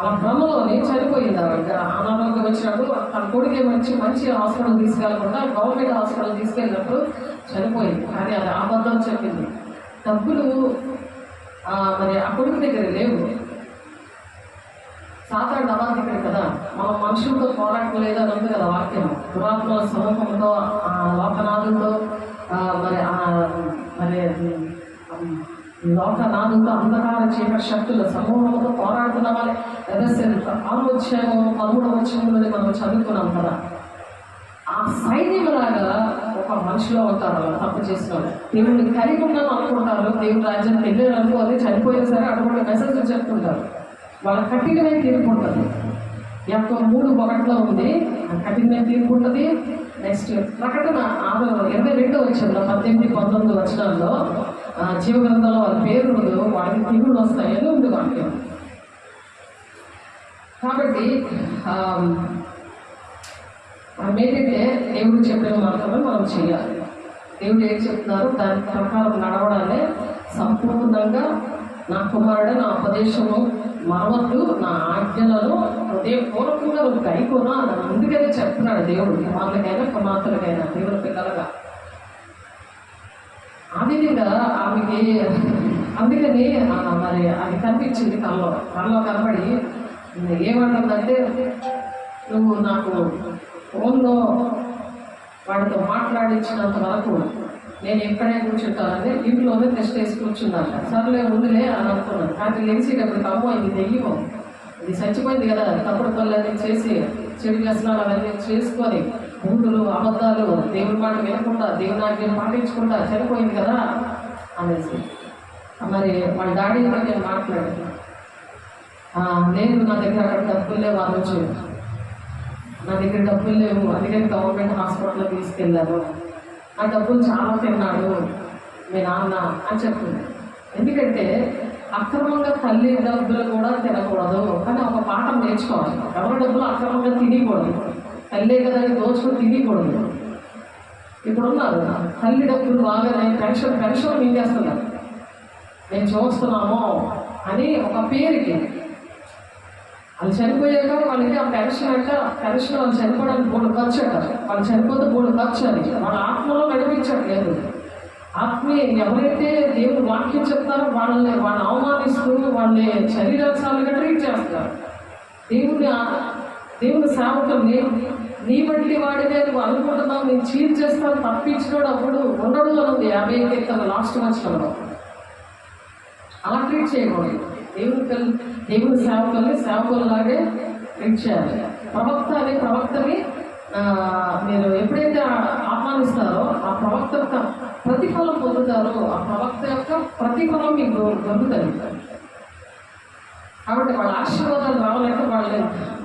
ఆ భ్రమలోనే చనిపోయింది. ఆవిడ అనారోగ్యం వచ్చినప్పుడు తన కొడుకే మంచి హాస్పిటల్ తీసుకెళ్ళకుండా గవర్నమెంట్ హాస్పిటల్ తీసుకెళ్ళినప్పుడు చనిపోయింది. కానీ అది అబద్ధం చెప్పింది. డబ్బులు మరి ఆ కొడుకు దగ్గర లేవు. సాతానుడు అబాధికుడు కదా, మనం మనుషులతో పోరాటం లేదని ఉంది కదా వాక్యం. పురాత్మల సమూహంతో లోకనాథులతో మరి లోకనాథులతో అంధకార చీకటి శక్తుల సమూహంతో పోరాడుతున్న వాళ్ళని ఆలోచ్యాము 13వ వచనంలోనే మనం చదువుకున్నాం కదా. ఆ సైన్యంలాగా ఒక మనిషిలో ఉంటారు తప్పు చేసిన వాళ్ళు. దేవుడిని కలిగి ఉన్నాం అనుకుంటారు, దేవుడి రాజ్యానికి వెళ్ళారు అనుకోవాలి, చనిపోయినా సరే అటువంటి మెసేజ్ చెప్తుంటారు. వాళ్ళ కఠినమైన తీర్పు ఉంటుంది. 3:1 ఉంది కఠినమైన తీర్పు ఉంటుంది. నెక్స్ట్ ప్రకటన 22వ వచనంలో 18-19 వచనాల్లో జీవగ్రంథంలో వాళ్ళ పేరు ఉండదు, వాళ్ళకి తీర్పులు వస్తాయని ఉంది వాక్యం. కాబట్టి మనం ఏంటంటే దేవుడు చెప్పిన మాత్రమే మనం చేయాలి. దేవుడు ఏం చెప్తున్నారు దాని ప్రకారం నడవడాన్ని సంపూర్ణంగా నా కుమారుడు నా ఉపదేశము మరవద్దు, నా ఆజ్ఞలను హృదయపూర్వకంగా నువ్వు కైకోను అని అందుకనే చెప్తున్నాడు దేవుడు కుమారులకైనా కుమార్తెలకైనా దేవుని పిల్లలుగా. ఆ విధంగా ఆమెకి అందుకని మరి అది కనిపించింది కళ్ళలో కనబడి ఏమంటుందంటే నువ్వు నాకు ఫోన్లో వాడితో మాట్లాడించినంత వరకు నేను ఎక్కడే కూర్చుంటానంటే ఇంట్లోనే టెస్ట్ వేసి కూర్చున్నాను. సర్లే ఉందిలే అని అనుకున్నాను. కానీ లేచేటప్పుడు అమ్మో ఇది దెయ్యం, ఇది చచ్చిపోయింది కదా, తప్పుడు పనులన్నీ చేసి చెడు వ్యసనాలు అవన్నీ చేసుకొని బూతులు అబద్ధాలు దేవుడి మాట వినకుండా దేవుని ఆజ్ఞలు పాటించకుండా చనిపోయింది కదా అనేసి మరి వాళ్ళ డాడీతో నేను మాట్లాడాను. లేదు నా దగ్గర అక్కడ డబ్బులు లేవు, ఆలోచన నా దగ్గర డబ్బులు లేవు, అందుకని గవర్నమెంట్ హాస్పిటల్లో తీసుకెళ్ళారు, ఆ డబ్బులు చాలా తిన్నాడు మీ నాన్న అని చెప్తుంది. ఎందుకంటే అక్రమంగా తల్లి డబ్బులు కూడా తినకూడదు, కానీ ఒక పాఠం నేర్చుకోవాలి. ఎవరి డబ్బులు అక్రమంగా తినకూడదు, తల్లి కదా దోచుకుని తినకూడదు. ఇప్పుడున్నారు తల్లి డబ్బులు బాగానే పెన్షన్ మింగేస్తున్నారు, మేము చూస్తున్నాము అని ఒక పేరుకి. వాళ్ళు చనిపోయాక వాళ్ళకి ఆ పెన్షన్ వాళ్ళు చనిపోవడానికి 3 ఖర్చు అట. వాళ్ళు చనిపోతే 3 ఖర్చు అని వాళ్ళ ఆత్మలో నడిపించట్లేదు. ఆత్మీయ ఎవరైతే దేవుడు వాక్యం చెప్తారో వాళ్ళని అవమానిస్తూ వాళ్ళని శరీరాంశాలుగా ట్రీట్ చేస్తారు. దేవుని సేవకుల్ని నీ బట్టి వాడినే నువ్వు అనుకుంటున్నావు, నేను చీట్ చేస్తాను, తప్పించినోడు అప్పుడు ఉండడు అని ఉంది 50 కీర్తన లాస్ట్ వచ్చినప్పుడు. అలా ట్రీట్ చేయకూడదు. దేవుని సేవకుల్లాగే ట్రీట్ చేయాలి. ప్రవక్తని మీరు ఎప్పుడైతే ఆహ్వానిస్తారో ఆ ప్రవక్త యొక్క ప్రతిఫలం పొందుతారో ఆ ప్రవక్త యొక్క ప్రతిఫలం మీకు దొరుకుతుంది. కాబట్టి వాళ్ళ ఆశీర్వాదాలు రావాలంటే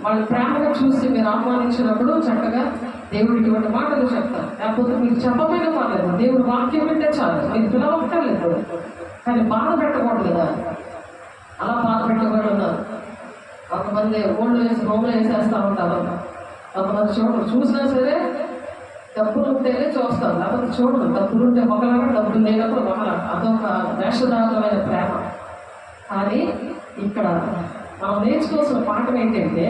వాళ్ళ ప్రేమగా చూసి మీరు ఆహ్వానించినప్పుడు చక్కగా దేవుడు ఇటువంటి మాటలు చెప్తారు. లేకపోతే మీకు చెప్పమైన పర్లేదు, దేవుడు వాక్యం వింటే చాలు, మీకు పిలవక్కర్లేదు. కానీ బాధ పెట్టకూడదు కదా, అలా బాధ పెట్టకూడదు ఉన్నారు. కొంతమంది ఓళ్ళు వేసి రూమ్లో వేసేస్తూ ఉంటారు. కొంతమంది చూసినా సరే డబ్బులు ఉంటేనే చూస్తారు, లేకపోతే చూడరు. డబ్బులు ఉంటే ఒకలాగా, డబ్బులు లేనప్పుడు ఒకలాగా. అదొక వేషధారమైన ప్రేమ. కానీ ఇక్కడ మనం నేర్చుకోవాల్సిన పాఠం ఏంటంటే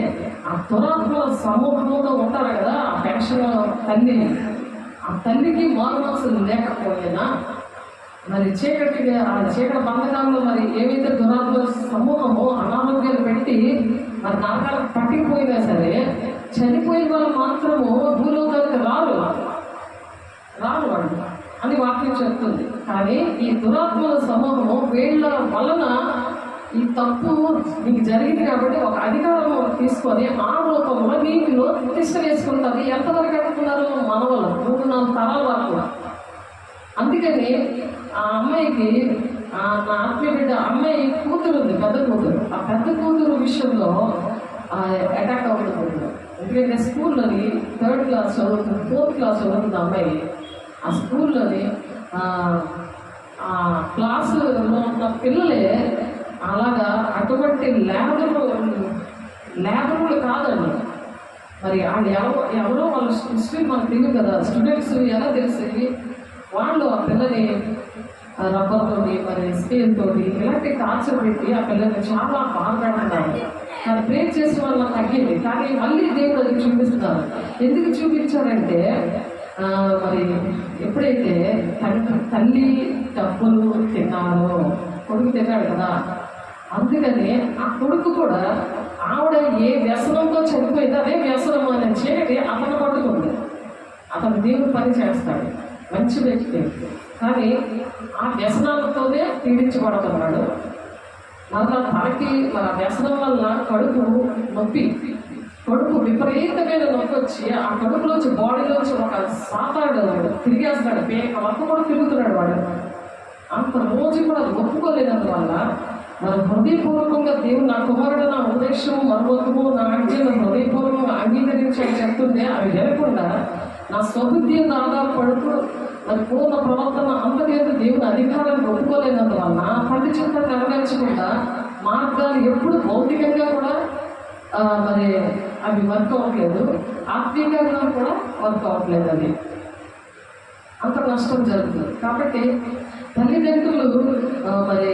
ఆ దురాత్మల సమూహంలో ఉంటారు కదా ఆ పెన్షన్ తల్లి, ఆ తల్లికి మారు మనసులు లేకపోయినా మరి చీకటి బంధకాల్లో మరి ఏవైతే దురాత్మల సమూహము అనారోగ్యాలు పెట్టి మరి నరకాలకు పట్టిపోయినా సరే చనిపోయిన వాళ్ళు మాత్రము భూలోకానికి రారు వాళ్ళు అని వాక్యం చెప్తుంది. కానీ ఈ దురాత్మల సమూహము వీళ్ళ వలన ఈ తప్పు మీకు జరిగింది కాబట్టి ఒక అధికారం తీసుకొని ఆ రూపంలో నీటిలో తిష్ట వేసుకుంటుంది. ఎంతవరకు అనుకున్నారు? మనవలు 3-4 తరాల వరకు. అందుకని ఆ అమ్మాయికి నా ఆత్మీయ బిడ్డ అమ్మాయి కూతురు ఉంది, పెద్ద కూతురు. ఆ పెద్ద కూతురు విషయంలో అటాక్ అవుతుంది. ఎందుకంటే స్కూల్లోని 3rd క్లాస్ చదువుతుంది, 4th క్లాస్ చదువుతుంది అమ్మాయి. ఆ స్కూల్లోని ఆ క్లాసులో ఉన్న పిల్లలే అలాగా అటువంటి లేబరులు కాదండి. మరి వాళ్ళు ఎవరో వాళ్ళ హిస్టరీ మనకు తెలియదు కదా. స్టూడెంట్స్ ఎలా తెలిసి వాళ్ళు ఆ పిల్లని రబ్బర్ తోటి మరి స్కేల్ తోటి ఇలాంటి టార్చర్ పెట్టి ఆ పిల్లల్ని చాలా బాధపడుతున్నారు. కానీ ప్రేర్ చేసిన వాళ్ళ తగ్గింది. కానీ మళ్ళీ దేవుడు అది చూపిస్తున్నారు. ఎందుకు చూపించారంటే మరి ఎప్పుడైతే తల్లి డబ్బులు తిన్నారో, కొడుకు తిన్నాడు కదా, అందుకని ఆ కొడుకు కూడా ఆవిడ ఏ వ్యసనంతో చనిపోయిందో అదే వ్యసనం అని చీకటి అతను పట్టుకుంది. అతను దేవుడు పని చేస్తాడు, మంచి వ్యక్తి. కానీ ఆ వ్యసనాలతోనే పీడించబడుతున్నాడు. మరలా తనకి మన వ్యసనం వల్ల కడుపు విపరీతమైన నొప్పి వచ్చి ఆ కడుపులోంచి బాడీలోంచి ఒక సాతాడు తిరిగేస్తున్నాడు. పేక వరకు కూడా తిరుగుతున్నాడు వాడు. అంత రోజు కూడా ఒప్పుకోలేనందువల్ల మన హృదయపూర్వకంగా దేవుడు నా కుమారుడు నా ఉద్దేశం మరొకము నా ఆజ్ఞను హృదయపూర్వకంగా అంగీకరించాలని చెప్తుంటే అవి లేకుండా నా స్వబుద్ధిని ఆధారపడుతూ మరి పూర్ణ ప్రవర్తన అంతకేందు దేవుని అధికారాన్ని ఒప్పుకోలేనందువల్ల పండి చింత నెరవేర్చకుండా మార్గాలు ఎప్పుడు భౌతికంగా కూడా మరి అవి వర్క్ అవ్వట్లేదు, ఆత్మీయంగా కూడా వర్క్ అవ్వట్లేదు. అది అంత నష్టం జరుగుతుంది. కాబట్టి తల్లిదండ్రులు మరి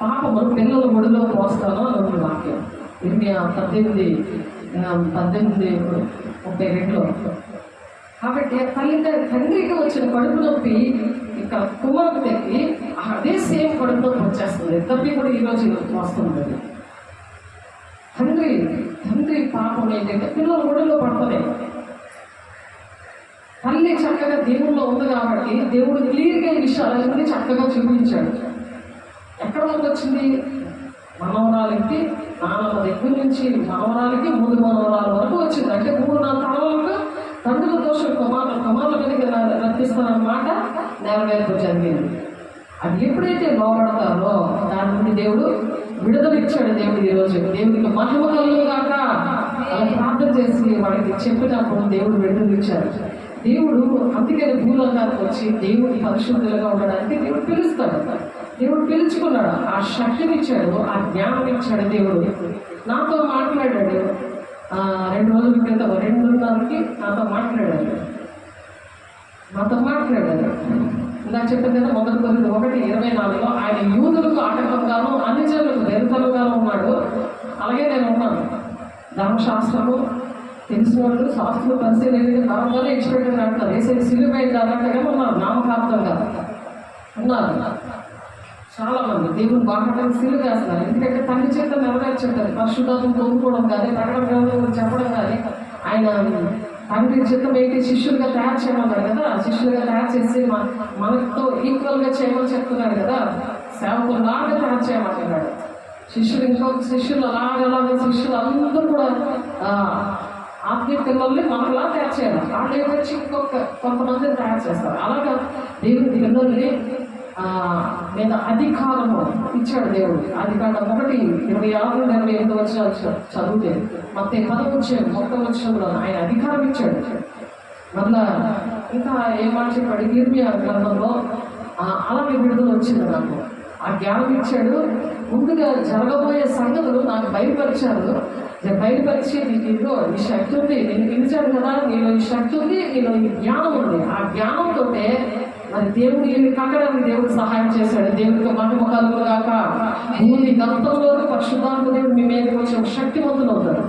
పాపము పిల్లల ఒడిలో పోస్తాను అని ఉంది వాక్యం. 18:32. కాబట్టి తండ్రికి వచ్చిన కడుపు నొప్పి ఇక్కడ కుమార్తెకి అదే సేమ్ కడుపు నొప్పి వచ్చేస్తుంది. తప్పి కూడా ఈరోజు వస్తుంది. తండ్రి పాపం ఏంటంటే పిల్లల ఒడిలో పడుతున్నాయి. తల్లి చక్కగా దేవుల్లో ఉంది కాబట్టి దేవుడు క్లియర్గా ఈ విషయాలన్నీ చక్కగా చూపించాడు. ఎక్కడ వరకు వచ్చింది? మనవరాలకి నాన్నమ్మ దగ్గర నుంచి మనవరాలకి 3 మనవరాల వరకు వచ్చింది. అంటే 3-4 తరాలకు తండ్రుల దోషం కుమారుల మీదకి రప్పిస్తారన్నమాట నెరవేర్పు జరిగింది. అది ఎప్పుడైతే లోపడతారో దాని నుండి దేవుడు విడుదల ఇచ్చాడు. దేవుడు ఈరోజు దేవుడికి మహిమ కలుగుగాక అలా ప్రార్థన చేసి వాడికి చెప్పినప్పుడు దేవుడు విడుదల ఇచ్చాడు. దేవుడు అందుకని భూలోకానికి వచ్చి దేవుడు పరిశుద్ధులుగా ఉండడానికి దేవుడు పిలుస్తాడు. దేవుడు పిలుచుకున్నాడు, ఆ శక్తిని ఇచ్చాడు, ఆ జ్ఞానం ఇచ్చాడు. దేవుడు నాతో మాట్లాడాడు 2 రోజుల క్రితం 2:30కి నాతో మాట్లాడాడు. ఇందాక చెప్పాను కదా, 1 కొరింథీ 1:24 ఆయన యూదులకు ఆటంకంగాను అన్ని జనులకు వెరుతలుగాను ఉన్నాడు. అలాగే నేను ఉన్నాను. ధర్మశాస్త్రము తెలిసిన వాళ్ళు శాస్త్రులు పరిశీలన కాలంగానే ఇచ్చిపెట్టారు అంటారు. వేసేది సిలువైంది అన్నట్టుగా ఉన్నారు, నామకార్థంగా ఉన్నారు చాలా మంది. దేవుని బాగా సిలువ వేస్తున్నారు. ఎందుకంటే తండ్రి చేత నెరవేర్చుంటారు. పరిశుద్ధాత్మ పొందుకోవడం కానీ, ప్రకటన చెప్పడం కానీ, ఆయన తండ్రి చిత్తం ఏంటి, శిష్యులుగా తయారు చేయమన్నాడు కదా. శిష్యులుగా తయారు చేసి మనతో ఈక్వల్గా చేయమని చెప్తున్నాడు కదా. సేవకులాగా తయారు చేయమంటున్నాడు. శిష్యులు ఇంకొక శిష్యులు అలాగలాగా శిష్యులు అందరూ కూడా ఆత్మీయ పిల్లల్ని మనలా తయారు చేయాలి. వాళ్ళే వచ్చి కొంతమందిని తయారు చేస్తారు. అలాగా దేవుని పిల్లల్ని మీద అధికారము ఇచ్చాడు దేవుడు. అధికారం 1:26-28 వచనాలు చదివితే మొత్తం 10 ఆయన అధికారం ఇచ్చాడు. మళ్ళా ఇంకా ఏమాట చెప్పాడు, ఇర్మియా గ్రంథంలో అలాగే విడుదల వచ్చింది. నాకు ఆ జ్ఞానం ఇచ్చాడు. ముందుగా జరగబోయే సంగతులు నాకు బయలుపరిచారు. బయలుపరిచి నీలో ఈ శక్తి ఉంది, నేను పిలిచాడు కదా, నీలో ఈ శక్తి ఉంది, నీలో ఈ జ్ఞానం ఉంది. ఆ జ్ఞానంతో మరి దేవుడు ఇల్లు కట్టడానికి దేవుడు సహాయం చేశాడు. దేవుడికి మహిమ కలుగుగాక. భూమి గంతంలో పరిశుద్ధాత్మ దేవుడు మీ మీదకి వచ్చి ఒక శక్తివంతులు అవుతాడు.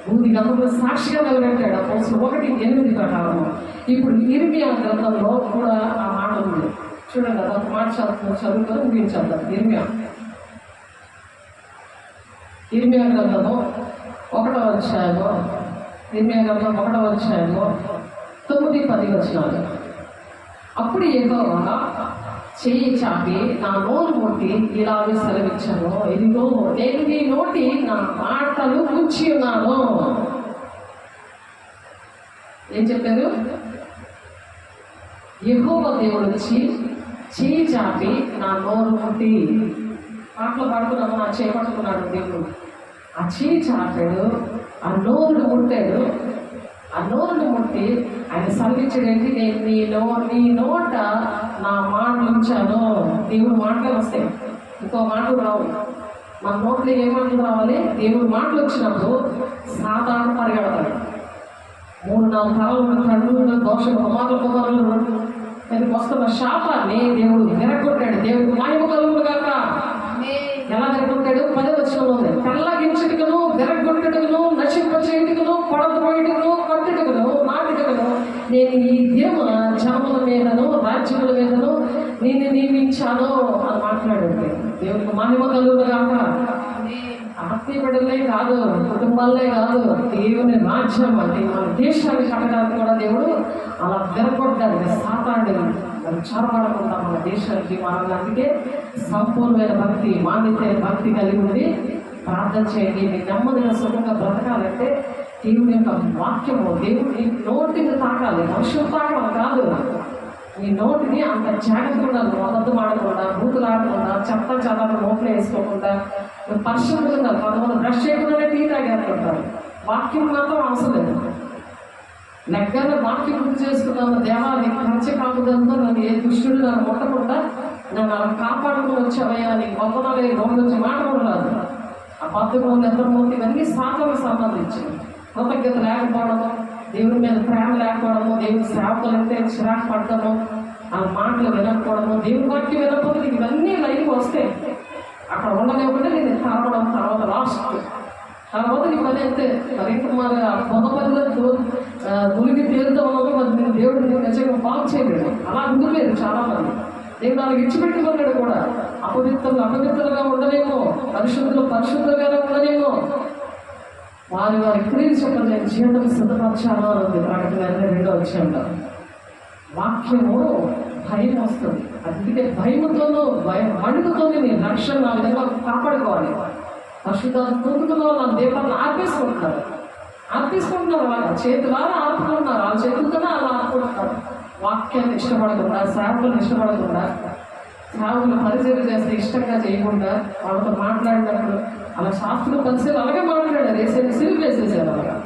భూమి గంతంలో సాక్షిగా నిలబెట్టాడు. అపోస్తలుల 1:8 ప్రకారం. ఇప్పుడు ఇర్మియా గ్రంథంలో కూడా ఆ మాట ఉంది. చూడండి, అదొక మాట చదువుకొని ముగించేద్దాం. ఇర్మియా గ్రంథము 1వ అధ్యాయము, ఇర్మియా గ్రంథం 1వ అధ్యాయము 9-10 వచనాలు. అప్పుడు యెహోవా చెయ్యి చాపి నా నోరు ముట్టి ఇలాగే సెలవిచ్చాను, ఇదిగో నేను నీ నోటి నా మాటలు ఉంచి ఉన్నాను. ఏం చెప్పారు? యెహోవా దేవుడు వచ్చి చెయ్యి చాపి నా నోరు ముట్టి, పాటలు పాడుకున్నాము, నా చేయి పట్టుకున్నాడు దేవుడు. ఆ చెయ్యి చాపాడు, ఆ నోరును ముట్టాడు. ఆ నోరును ముట్టి ఆయన సెలవిచ్చాడంటే, నేను నీ నోట నా మాటలు ఉంచాను. దేవుడు మాటలే వస్తాయి, ఇంకో మాటలు రావు. మన నోట్లో ఏ మాటలు రావాలి? దేవుడు మాటలు వచ్చినప్పుడు సాధారణ పరిగెడతాడు. 3-4 తరాలు తండ్రులు దోషం కుమారులు దానికి వస్తున్న శాపాన్ని దేవుడు విరగొట్టాడు. దేవుడు మహిమ కలుగుగాక. ఎలా విరగొట్టాడు? 10వ వచనంలో ఉంది. తెల్లగించుటకును, విరగొట్టుటకును, నశింపచేయుటకును, పడద్రోయుటకును, కట్టుటకును, నాటుటకును నేను ఈ జనముల మీదను రాజ్యముల మీదను నేను నియమించాను అని మాట్లాడండి. దేవుడికి మహిమ కలుగుగాక. ఆత్మీయ బిడ్డలే కాదు, కుటుంబాలే కాదు, దేవుని రాజ్యం అంటే మన దేశాన్ని కట్టడానికి కూడా దేవుడు అలా విరగొట్టాడు. సాతాన్ని చొరబడకుండా మన దేశానికి మనకి సంపూర్ణమైన భక్తి, మాన్యతైన భక్తి కలిగి ఉంది. ప్రార్థన చేయండి. మీ నెమ్మదిగా సుఖంగా బ్రతకాలంటే దేవుని యొక్క వాక్యము దేవుడి నోటిని తాకాలి. మనుషులు తాకడం కాదు, నీ నోటిని అంత జాగ్రత్తగా అబద్ధం ఆడకుండా, బూతులు ఆడకుండా, చెత్త చెదాలు నోట్లో వేసుకోకుండా పరిశుభ్రంగా. కొంతమంది బ్రష్ చేయకుండానే టీ తాగేస్తుంటారు. వాక్యం మాత్రం అవసరం లేదు. లెక్కగా వాక్యం గుర్తు చేసుకున్నాను. దేవాన్ని ఖర్చు కాకుదంతా నన్ను ఏ దుష్టుడు నన్ను ముట్టకుండా నన్ను అలా కాపాడుకుని వచ్చావయ్యా, నీకు వందనాలు రోజు వచ్చి మాట్లాడరాదు. ఆ బతుకులు ఎంతమంది ఇవన్నీ సాధనకు సంబంధించింది. కృతజ్ఞత లేకపోవడము, దేవుని మీద ప్రేమ లేకపోవడము, దేవుని సేవకులు అంటే చిరాకు పడటము, ఆ మాటలు వినకపోవడము, దేవుని వాక్యం వినకపోతే ఇవన్నీ లైఫ్ వస్తాయి. అక్కడ ఉండలేకుండా నేను తరవడం, తర్వాత లాస్ట్ తర్వాత నీ పని అంతే. మరి ఇంకా మరి ఆ పొందపదిలో గురికి తేలుతూ ఉన్నప్పుడు మరి దేవుడు నిజంగా బాగు చేయలేడు. అలా ఉండలేదు చాలా మంది. దేవుడు వాళ్ళకి ఇచ్చిపెట్టుకున్నాడు కూడా. అపవిత్రులుగా ఉండలేమో, పరిశుద్ధులుగానే ఉండలేమో. వారి క్రియలు చెప్పండి, నేను జీవితం సిద్ధపరచాను అని ప్రకటన 2వ అధ్యాయంలో. వాక్యము భయం వస్తుంది. అందుకే భయముతోనూ వణుకుతోనే నీ రక్షణ ఆ విధంగా కాపాడుకోవాలి. పరిశుద్ధాన్ని పొందుకున్న వాళ్ళు నా దీపాలను ఆర్పేసుకుంటున్నారు. అలాగా చేతులారా ఆర్పుకుంటున్నారు. వాళ్ళ చేతులతోనే అలా ఆర్పుకుంటున్నారు. వాక్యాన్ని ఇష్టపడకుండా, సేవలను ఇష్టపడకుండా సేవకులు పరిచయం చేస్తే ఇష్టంగా చేయకుండా వాళ్ళతో మాట్లాడినప్పుడు అలా శాస్త్రులు పరిచయం అలాగే మాట్లాడారు. వేసేది సిలువ వేసేసారు. అలాగా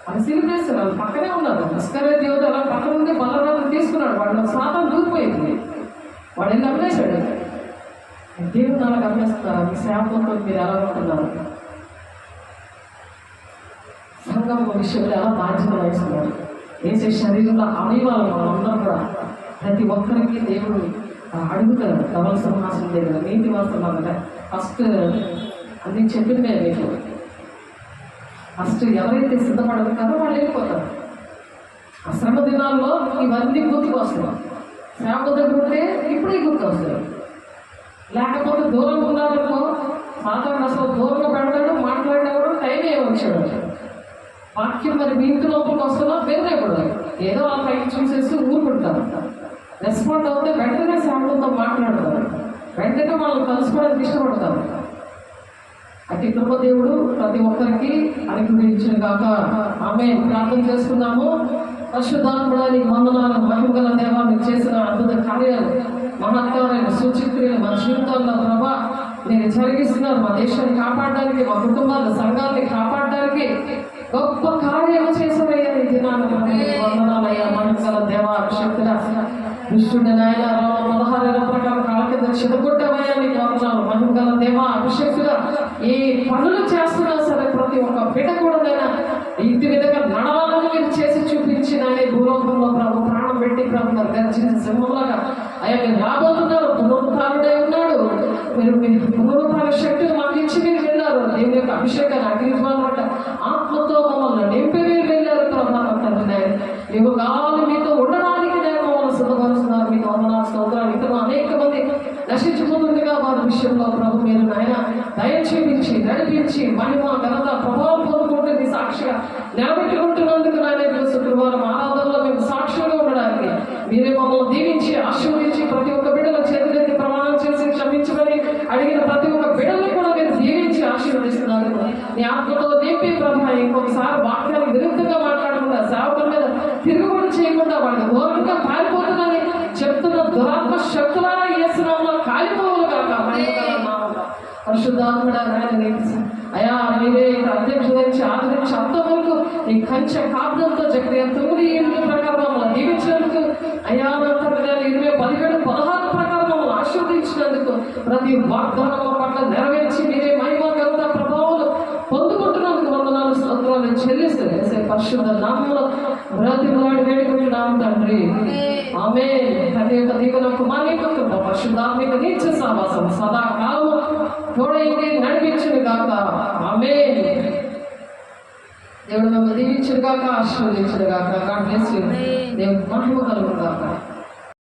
అది సిలువ వేసారు. వాళ్ళు పక్కనే ఉన్నారు. ఇస్కరియోతు దేవుడు అలా పక్కన ఉండి బలరాజు తీసుకున్నాడు. వాడు శాతం దూరిపోయింది. వాడు వెళ్ళి అమ్మేశాడు. దేవుడు అలా గమనిస్తున్నారు. మీ సేవకులతో మీరు ఎలా ఉంటున్నారు, సంఘం విషయంలో ఎలా బాధ్యత వహిస్తున్నారు, వేసే శరీరంలో అవయవాలు మనందరం కూడా ప్రతి ఒక్కరికి దేవుడు అడుగుతారు. ధవల సింహాసనం దగ్గర నీతి వాస్తవం ఫస్ట్ అన్ని చెప్పిందే మీకు. ఫస్ట్ ఎవరైతే సిద్ధపడుతున్నారో వాళ్ళు వెళ్ళిపోతారు. ఆ శ్రమ దినాల్లో ఇవన్నీ గుర్తుకు వస్తాయి. సేవ దగ్గర ఉంటే ఇప్పుడే గుర్తు వస్తాయి. లేకపోతే దూరంగా ఉన్నారనుకో సాధారణ అసలు దూరంగా పెడతాడు, మాట్లాడినప్పుడు టైమే వచ్చాడు. వాక్యం మరి మీ ఇంటి లోపలికి వస్తున్నా బెదిరేయకూడదు. ఏదో ఆ పైకి చూసేసి ఊరుకుంటారు. రెస్పాండ్ అవుతే వెంటనే సేవకులతో మాట్లాడతారు. వెంటనే వాళ్ళు కలుసుకోవడానికి ఇష్టపడతారు. అతి కృపదేవుడు ప్రతి ఒక్కరికి అనుగ్రహించిన కాక ఆమేన్. ప్రార్థన చేసుకున్నాము. పరిశుద్ధాత్ముడా నీకు వందనాలు. మహిమగల దేవా మీరు చేసిన అద్భుత కార్యాలు, మహత్కార్యాలు, సూచక్రియలు మా జీవితాల్లో ప్రభా మీరు జరిగిస్తున్నారు. మా దేశాన్ని కాపాడడానికి, మా కుటుంబాల సంఘాన్ని కాపాడడానికి గొప్ప కార్యాలు చేశారయ్యా. ఈ దినాన్ని వందనాలయ్యా. మహిమగల దేవా శక్తుల దుష్టుడి నాయన 16 ప్రకారం కాళ్ళ కింద చిదగొట్టవయ్యా. నీకు వందనాలు. మహిమగల దేవా అభిషక్తుగా ఏ పనులు చేస్తున్నా సరే ప్రతి ఒక్క బిడ్డ కూడా నేను ఇంటి విధంగా నడవాలని మీరు చేసి చూపించిన భూలోకంలో ప్రభు ప్రాణం పెట్టి ప్రభు గర్జించిన సింహంలాగా అయ్యా మీరు రాబోతున్నారు. పునరుద్ధారుడై ఉన్నాడు. మీరు పునరుద్ధార శక్తులు మాకు ఇచ్చి మీరు వెళ్ళారు. దేవుని యొక్క అభిషేకాన్ని అగ్నిజ్వాలన్నమాట ఆత్మతో మమ్మల్ని నింపి మీరు వెళ్ళారు ప్రభావం తండ్రి. యుగాలు మీతో ఉండడానికి నేను మమ్మల్ని సిద్ధపరుస్తున్నారు. మీకు వందనాలు స్తోత్రాలు. ఇతను అనేక మంది నశించిపోతుందిగా వారి విషయంలో ప్రభు మీరు నాయన దయ చూపించి నడిపించి మహిమ ఘనత ప్రభావం పొందుకుంటుంది. సాక్షిగా నిలబెట్టుకుంటున్నందుకు నాయన శుక్రవారం ఆరాధనలో మేము సాక్షిగా ఉండడానికి మీరే మమ్మల్ని దీవించి ఆశీర్వదించి ప్రతి ఒక్క బిడ్డల చేతులెత్తి ప్రమాణం చేసి క్షమించమని అడిగిన ప్రతి ఒక్క బిడ్డల్ని కూడా మీరు దీవించి ఆశీర్వదిస్తున్నారు. నీ ఆత్మతో నింపి ప్రభు ఇంకొకసారి వాక్యాలు విరుద్ధంగా మాట్లాడకుండా సేవకుల మీద తిరుగుబడి చేయకుండా వాళ్ళకి దూరంగా పారిపోతుందని చెప్తున్న దురాత్మ శక్తులారా యేసునామములో కాలిపోవులు కాక. పరిశుద్ధాత్ముడా అయా మీరే అధ్యక్షుల నుంచి ఆది నుంచి అంత వరకు నీ కంచె కాపుదంతో జక్రియ 9:8 ప్రకారం మమ్మల్ని దీవించినందుకు అయా 20, 17, 16 ప్రకారం మమ్మల్ని ఆశీర్వదించినందుకు ప్రతి వాగ్దానం పట్ల నెరవేర్చి మీరే మహిమ ఘనత ప్రభావాలు పొందుకుంటున్నందుకు వందనాలు స్తోత్రాలు చెల్లిస్తారు. పరిశుద్ధ నామములో బ్రతిమలాడి వేడుకుంటున్నాము తండ్రి. ఆమేన్. ప్రతి ఒక్క దీవెన కుమారుని యొక్క పరిశుద్ధాత్మిక నిత్య సహవాసం సదాకాలము తోడైంది నడిపించును గాక. ఆమేన్. దేవుడు మమ్మల్ని దీవించును గాక, ఆశీర్వదించును గాక. God bless you. దేవుడు మహిమ కలుగును గాక.